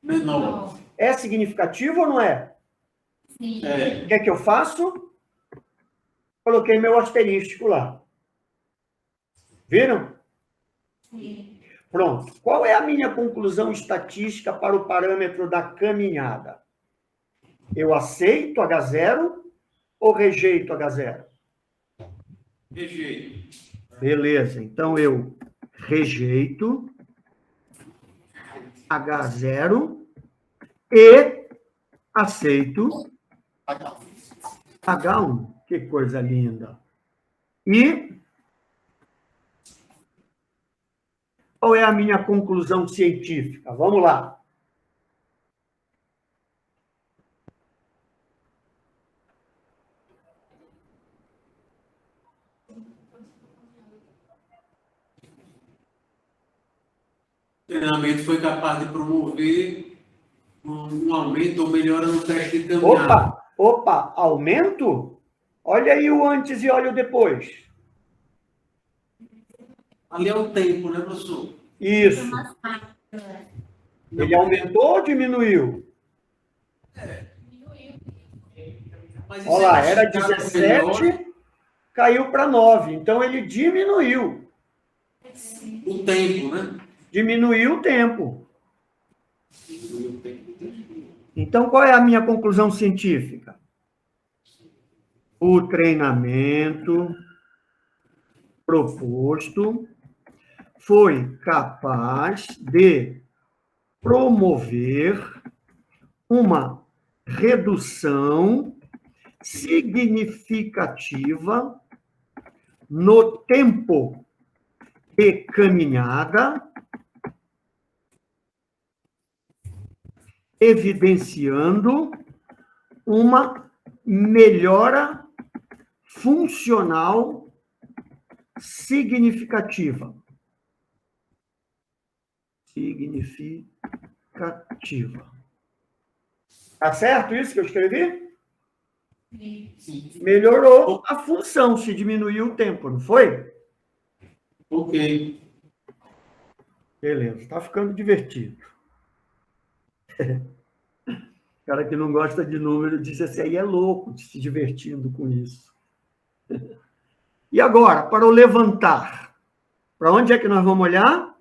Menor. É significativo ou não é? Sim. O que é que eu faço? Coloquei meu asterístico lá. Viram? Sim. Pronto. Qual é a minha conclusão estatística para o parâmetro da caminhada? Eu aceito H0 ou rejeito H0? Rejeito. Beleza. Então, eu rejeito H0 e aceito H1. Que coisa linda. E qual é a minha conclusão científica? Vamos lá. O treinamento foi capaz de promover um aumento ou melhora no teste de caminhada. Opa, aumento? Olha aí o antes e olha o depois. Ali é o tempo, né, professor? Isso. Ele aumentou ou diminuiu? Mas isso Olha lá, é era classificado melhor. 17, caiu para 9. Então, ele diminuiu. O tempo, né? Diminuiu o tempo. Então, qual é a minha conclusão científica? O treinamento proposto foi capaz de promover uma redução significativa no tempo de caminhada evidenciando uma melhora funcional significativa. Tá certo isso que eu escrevi? Sim. Melhorou a função, se diminuiu o tempo, não foi? Ok. Beleza, está ficando divertido. O cara que não gosta de número disse assim, aí é louco se divertindo com isso. E agora, para o levantar, para onde é que nós vamos olhar?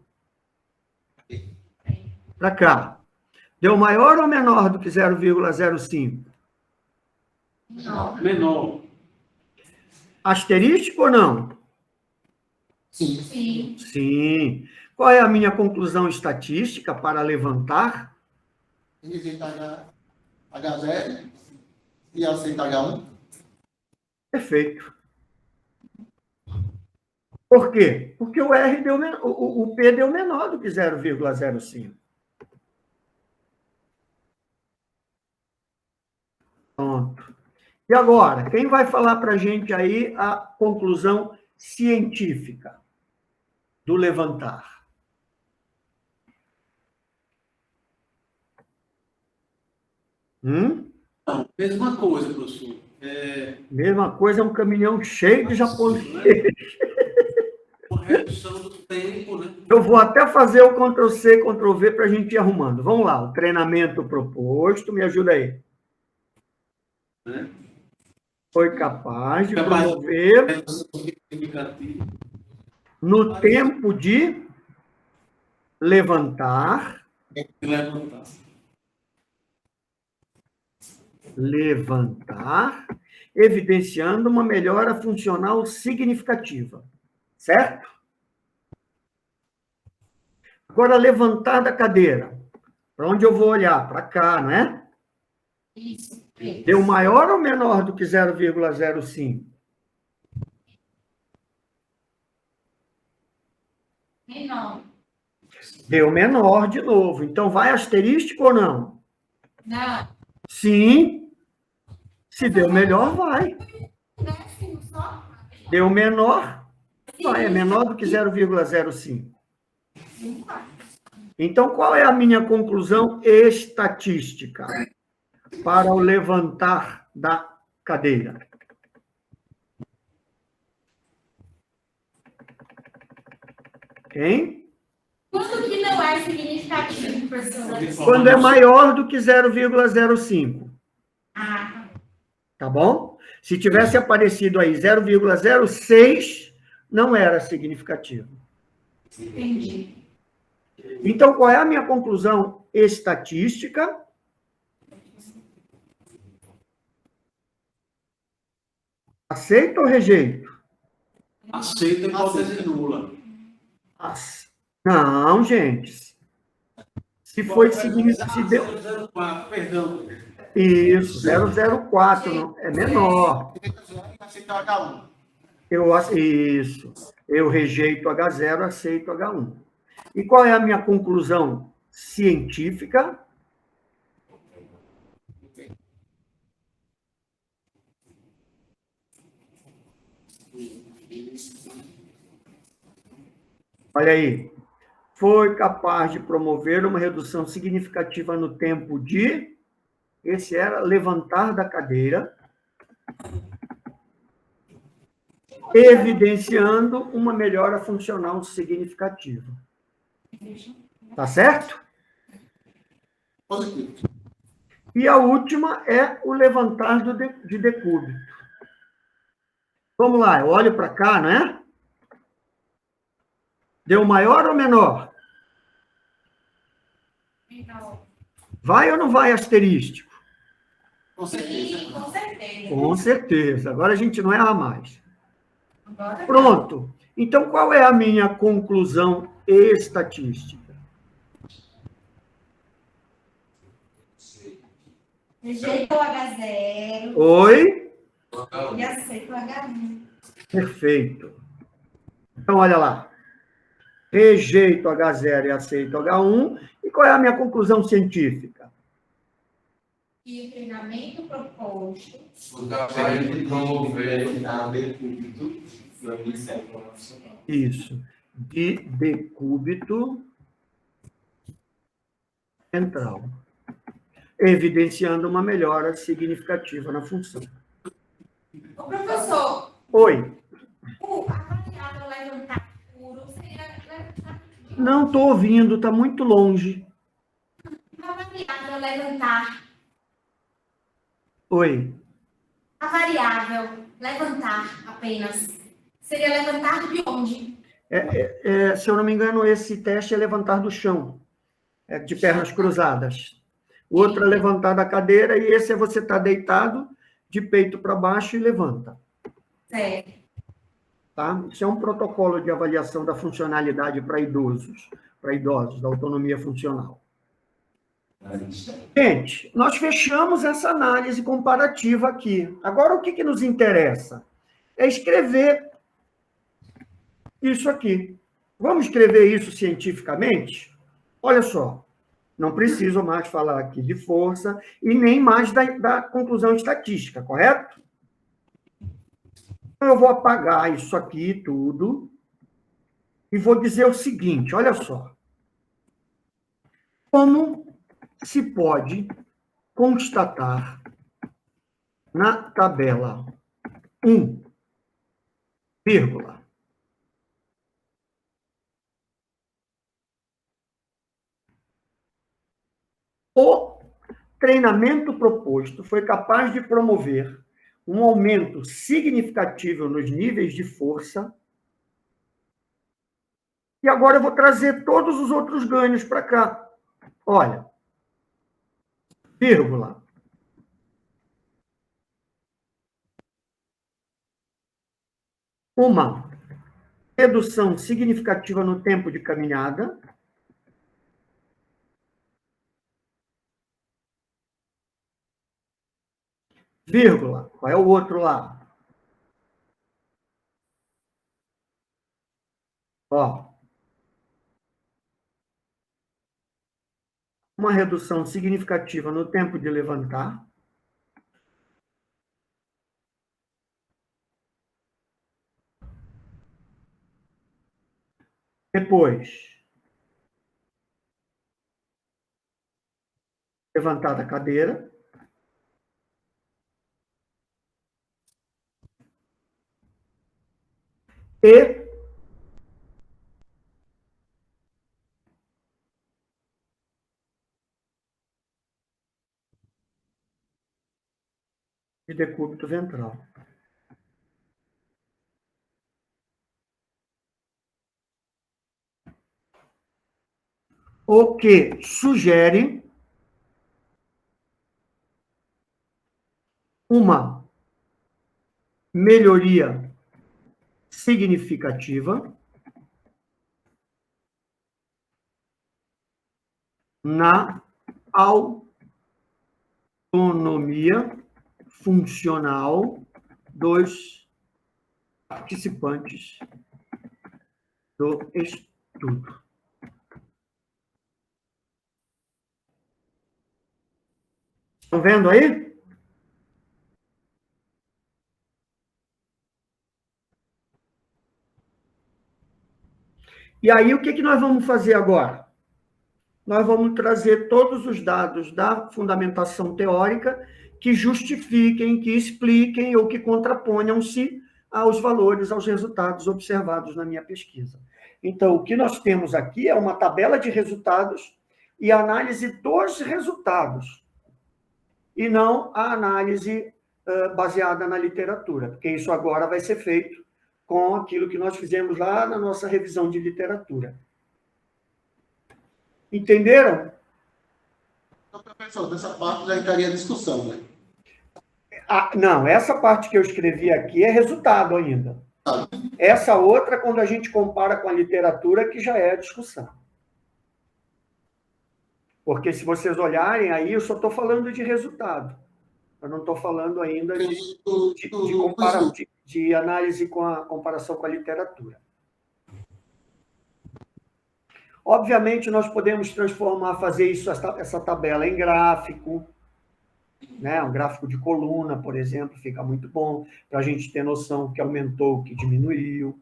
Para cá. Deu maior ou menor do que 0,05? Não. Menor. Asterístico ou não? Sim. Sim. Sim. Qual é a minha conclusão estatística para levantar? Rejeita H0 e aceita H1. Perfeito. Por quê? Porque o R deu, o P deu menor do que 0,05. Pronto. E agora, quem vai falar para a gente aí a conclusão científica do levantar? Não, mesma coisa, professor. Mesma coisa, é um caminhão cheio de japonês. Uma redução do tempo, né? Eu vou até fazer o Ctrl+C, Ctrl+V para a gente ir arrumando. Vamos lá, o treinamento proposto, me ajuda aí. Né? Foi capaz de Capaz de- promover Redução significativa. no tempo de levantar, Levantar. evidenciando uma melhora funcional significativa. Certo? Agora, levantar da cadeira. Para onde eu vou olhar? Para cá, não é? Isso. Deu maior ou menor do que 0,05? Menor. Deu menor de novo. Então, vai asterístico ou não? Não. Sim. Se deu melhor, vai. Décimo só? Deu menor, vai. É menor do que 0,05. Então, qual é a minha conclusão estatística para o levantar da cadeira? Hein? Quando que não é significativo, professora? Quando é maior do que 0,05. Ah, Tá bom? Se tivesse aparecido aí 0,06, não era significativo. entendi. Então, qual é a minha conclusão estatística? Aceito ou rejeito? Aceita a hipótese nula. Não, gente. Se foi significativo, se deu... 004, perdão. Isso, 0,04, não, é menor. Aceita H1. Isso. Eu rejeito H0, aceito H1. E qual é a minha conclusão científica? Olha aí. Foi capaz de promover uma redução significativa no tempo de... Esse era levantar da cadeira, evidenciando uma melhora funcional significativa. Tá certo? Positivo. E a última é o levantar de decúbito. Vamos lá, eu olho para cá, né? Deu maior ou menor? Menor. Vai ou não vai asterístico? Com certeza. Sim, com certeza. Com certeza. Agora a gente não erra mais. Agora Pronto. Então, qual é a minha conclusão estatística? rejeita o H0 Oi? e aceita o H1. Perfeito. Então, olha lá. Rejeito H0 e aceito H1. E qual é a minha conclusão científica? que o treinamento proposto foi capaz de promover a decúbito da iniciativa nacional. Isso. De decúbito central, evidenciando uma melhora significativa na função. O professor, Oi. a variável levantar puro seria levantar. Não estou ouvindo, está muito longe. A variável levantar. Oi. A variável levantar apenas seria levantar de onde? Se eu não me engano, esse teste é levantar do chão, de pernas cruzadas. O outro é levantar da cadeira, e esse é você estar deitado, de peito para baixo e levanta. Certo. Tá? Isso é um protocolo de avaliação da funcionalidade para idosos, da autonomia funcional. Gente, nós fechamos essa análise comparativa aqui. Agora, o que nos interessa? É escrever isso aqui. Vamos escrever isso cientificamente? Olha só, não preciso mais falar aqui de força e nem mais da conclusão estatística, correto? Então, eu vou apagar isso aqui tudo e vou dizer o seguinte, olha só. Como se pode constatar na tabela 1, vírgula, o treinamento proposto foi capaz de promover um aumento significativo nos níveis de força. E agora eu vou trazer todos os outros ganhos para cá. Olha, vírgula. Uma redução significativa no tempo de caminhada. Vírgula. Qual é o outro lá? Ó. Uma redução significativa no tempo de levantar. Depois, levantar da cadeira. E de decúbito ventral. O que sugere uma melhoria significativa na autonomia funcional dos participantes do estudo. Estão vendo aí? E aí, o que nós vamos fazer agora? Nós vamos trazer todos os dados da fundamentação teórica que justifiquem, que expliquem ou que contraponham-se aos valores, aos resultados observados na minha pesquisa. Então, o que nós temos aqui é uma tabela de resultados e a análise dos resultados, e não a análise baseada na literatura, porque isso agora vai ser feito com aquilo que nós fizemos lá na nossa revisão de literatura. Entenderam? Então, professor, dessa parte já entraria a discussão, né? Não, essa parte que eu escrevi aqui é resultado ainda. Essa outra, quando a gente compara com a literatura, que já é a discussão. Porque se vocês olharem aí, eu só estou falando de resultado. Eu não estou falando ainda de análise com a comparação com a literatura. Obviamente, nós podemos fazer essa tabela em gráfico, né? Um gráfico de coluna, por exemplo, fica muito bom para a gente ter noção o que aumentou, o que diminuiu.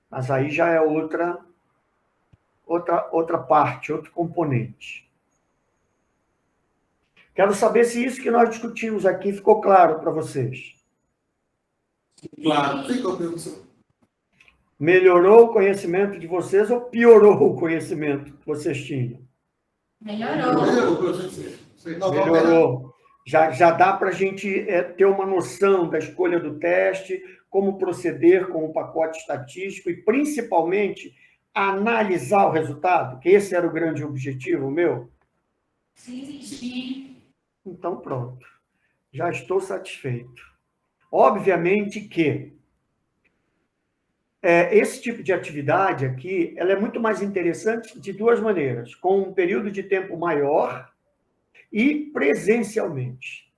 Mas aí já é outra parte, outro componente. Quero saber se isso que nós discutimos aqui ficou claro para vocês. Claro. Ficou, professor. Melhorou o conhecimento de vocês ou piorou o conhecimento que vocês tinham? Melhorou. Melhorou, professor. Melhorou. Já dá para a gente ter uma noção da escolha do teste, como proceder com o pacote estatístico e, principalmente, analisar o resultado, que esse era o grande objetivo meu. Sim. Então, pronto. Já estou satisfeito. Obviamente que esse tipo de atividade aqui, ela é muito mais interessante de duas maneiras, com um período de tempo maior e presencialmente.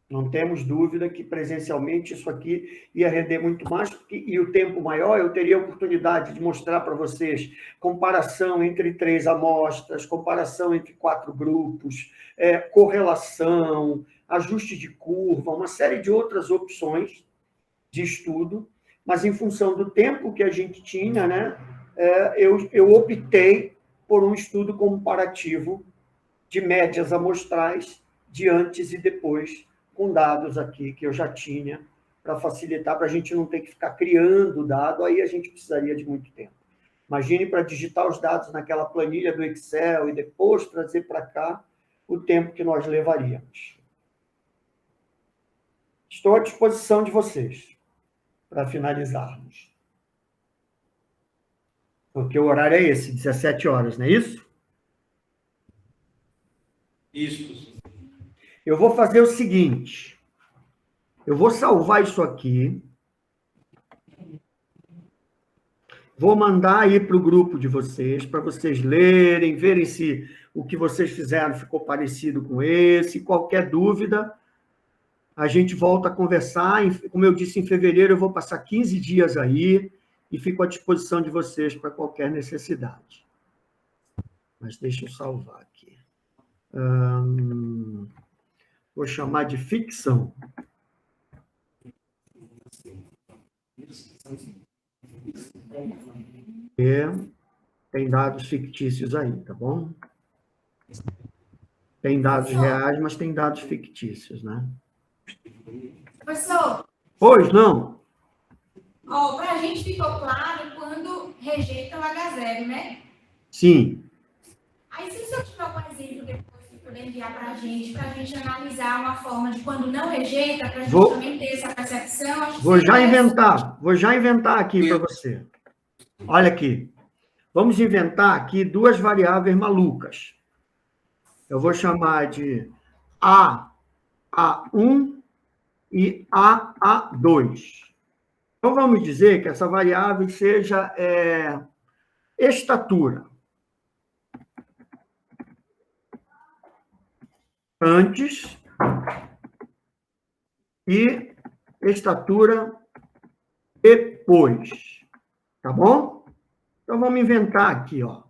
Não temos dúvida que presencialmente isso aqui ia render muito mais, e o tempo maior eu teria a oportunidade de mostrar para vocês comparação entre 3 amostras, comparação entre 4 grupos, correlação, ajuste de curva, uma série de outras opções de estudo, mas em função do tempo que a gente tinha, né, eu optei por um estudo comparativo de médias amostrais de antes e depois, com dados aqui que eu já tinha, para facilitar, para a gente não ter que ficar criando dado, aí a gente precisaria de muito tempo. Imagine para digitar os dados naquela planilha do Excel e depois trazer para cá o tempo que nós levaríamos. Estou à disposição de vocês para finalizarmos. Porque o horário é esse, 17 horas, não é isso? Isso. Eu vou fazer o seguinte, eu vou salvar isso aqui, vou mandar aí para o grupo de vocês, para vocês lerem, verem se o que vocês fizeram ficou parecido com esse, qualquer dúvida, a gente volta a conversar, como eu disse, em fevereiro eu vou passar 15 dias aí, e fico à disposição de vocês para qualquer necessidade. Mas deixa eu salvar aqui. Vou chamar de ficção. Tem dados fictícios aí, tá bom? Tem dados reais, mas tem dados fictícios, né? Professor, Pois não? para a gente ficou claro quando rejeita o H0, né? Sim. Aí, se o senhor tiver algum exemplo depois que puder enviar para a gente analisar uma forma de quando não rejeita, para a gente também ter essa percepção. Vou já inventar aqui para você. Olha aqui. Vamos inventar aqui 2 variáveis malucas. Eu vou chamar de A1 e A2. Então, vamos dizer que essa variável seja estatura. Antes e estatura depois. Tá bom? Então, vamos inventar aqui, ó.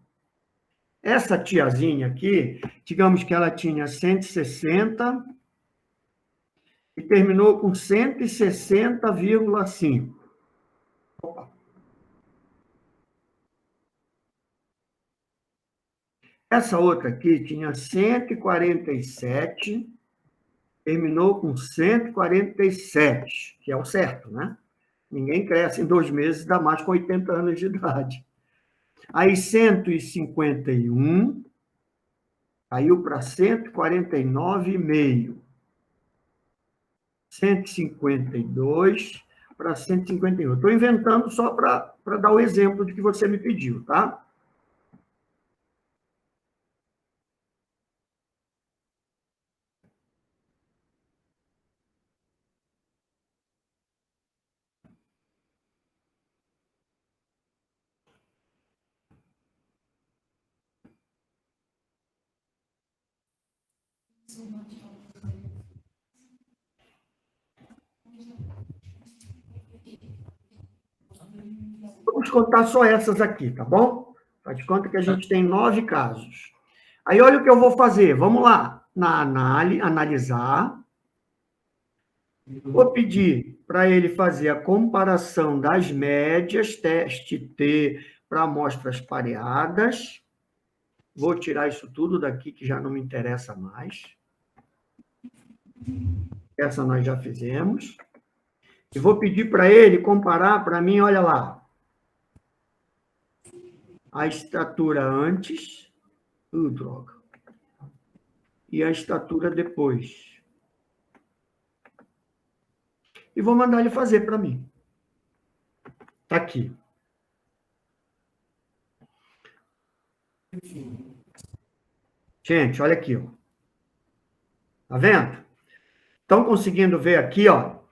Essa tiazinha aqui, digamos que ela tinha 160 e terminou com 160,5. Opa. Essa outra aqui tinha 147, terminou com 147, que é o certo, né? Ninguém cresce em 2 meses, ainda mais com 80 anos de idade. Aí 151 caiu para 149,5. 152 para 151. Estou inventando só para dar o exemplo de que você me pediu, tá? Vamos contar só essas aqui, tá bom? Faz de conta que a gente tem 9 casos. Aí, olha o que eu vou fazer. Vamos lá. analisar. Vou pedir para ele fazer a comparação das médias, teste T para amostras pareadas. Vou tirar isso tudo daqui, que já não me interessa mais. Essa nós já fizemos. E vou pedir para ele comparar para mim, olha lá, a estatura antes, droga, e a estatura depois. E vou mandar ele fazer para mim. Está aqui. Gente, olha aqui, ó. Tá vendo? Estão conseguindo ver aqui, ó?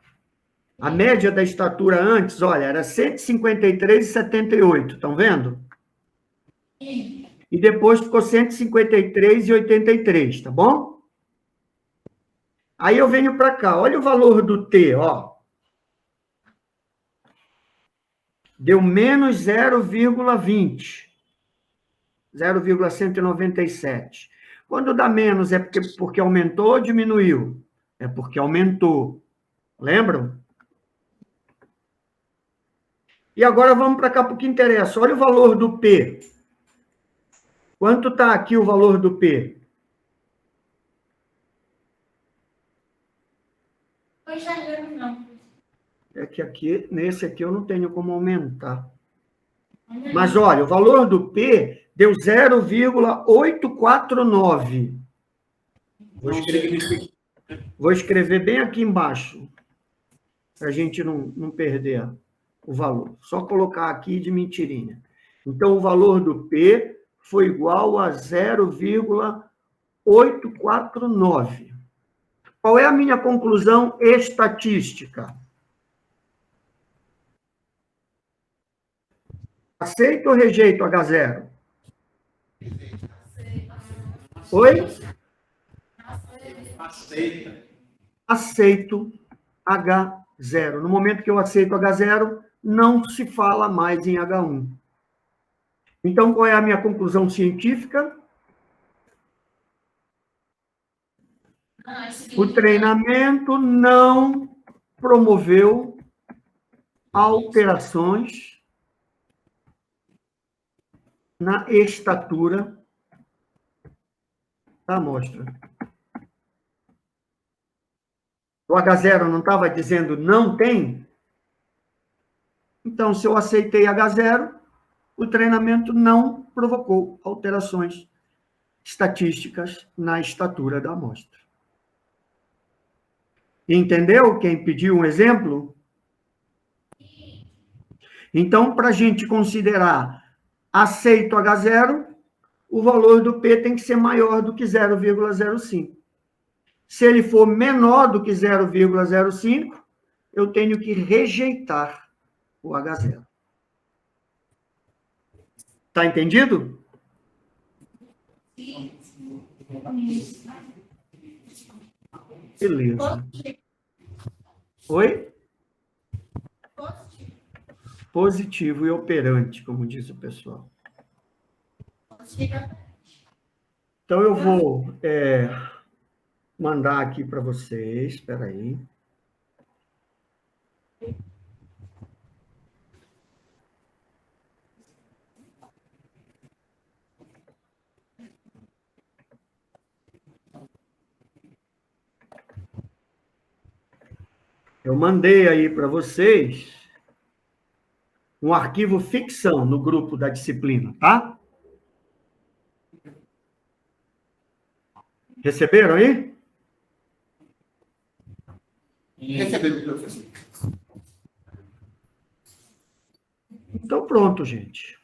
A média da estatura antes, olha, era 153,78. Estão vendo? Sim. E depois ficou 153,83, tá bom? Aí eu venho para cá, olha o valor do T, ó. Deu menos 0,20. 0,197. Quando dá menos, é porque aumentou ou diminuiu? É porque aumentou. Lembram? E agora vamos para cá para o que interessa. Olha o valor do P. Quanto está aqui o valor do P? Não estou enxergando, não. É que aqui, nesse aqui eu não tenho como aumentar. Mas olha, o valor do P deu 0,849. Vou escrever bem aqui embaixo, para a gente não perder o valor. Só colocar aqui de mentirinha. Então, o valor do P foi igual a 0,849. Qual é a minha conclusão estatística? Aceito ou rejeito H0? Oi? Aceita. Aceito H0. No momento que eu aceito H0, não se fala mais em H1. Então, qual é a minha conclusão científica? O treinamento não promoveu alterações na estatura da amostra. O H0 não estava dizendo não tem? Então, se eu aceitei H0, o treinamento não provocou alterações estatísticas na estatura da amostra. Entendeu? Quem pediu um exemplo? Então, para a gente considerar aceito H0, o valor do P tem que ser maior do que 0,05. Se ele for menor do que 0,05, eu tenho que rejeitar o H0. Está entendido? Beleza. Oi? Positivo e operante, como diz o pessoal. Então, eu vou mandar aqui para vocês. Espera aí. Eu mandei aí para vocês um arquivo ficção no grupo da disciplina, tá? Receberam aí? Recebemos, professor. Então, pronto, gente.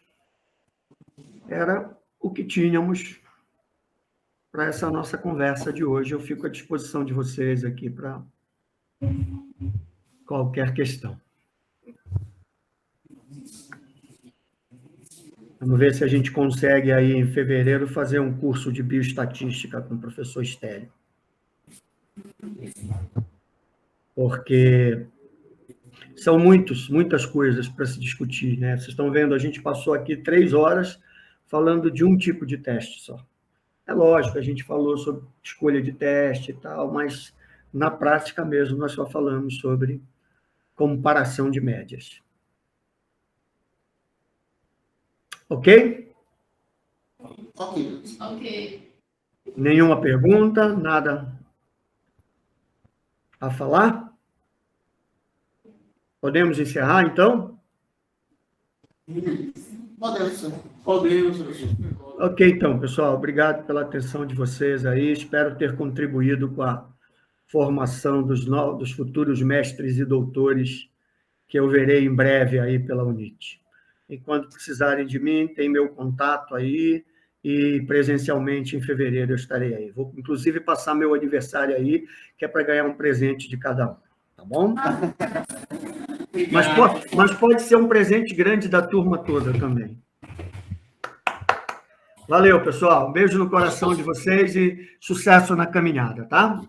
Era o que tínhamos para essa nossa conversa de hoje. Eu fico à disposição de vocês aqui para qualquer questão. Vamos ver se a gente consegue aí em fevereiro fazer um curso de bioestatística com o professor Estélio. Porque são muitas coisas para se discutir, né? Vocês estão vendo, a gente passou aqui 3 horas falando de um tipo de teste só. É lógico, a gente falou sobre escolha de teste e tal, mas na prática mesmo nós só falamos sobre comparação de médias. Ok? Ok. Nenhuma pergunta? Nada a falar? Podemos encerrar, então? Podemos. Ok, então, pessoal, obrigado pela atenção de vocês aí. Espero ter contribuído com a formação dos futuros mestres e doutores que eu verei em breve aí pela UNIT. E quando precisarem de mim, tem meu contato aí, e presencialmente em fevereiro eu estarei aí. Vou, inclusive, passar meu aniversário aí, que é para ganhar um presente de cada um, tá bom? Mas pode ser um presente grande da turma toda também. Valeu, pessoal. Um beijo no coração de vocês e sucesso na caminhada, tá?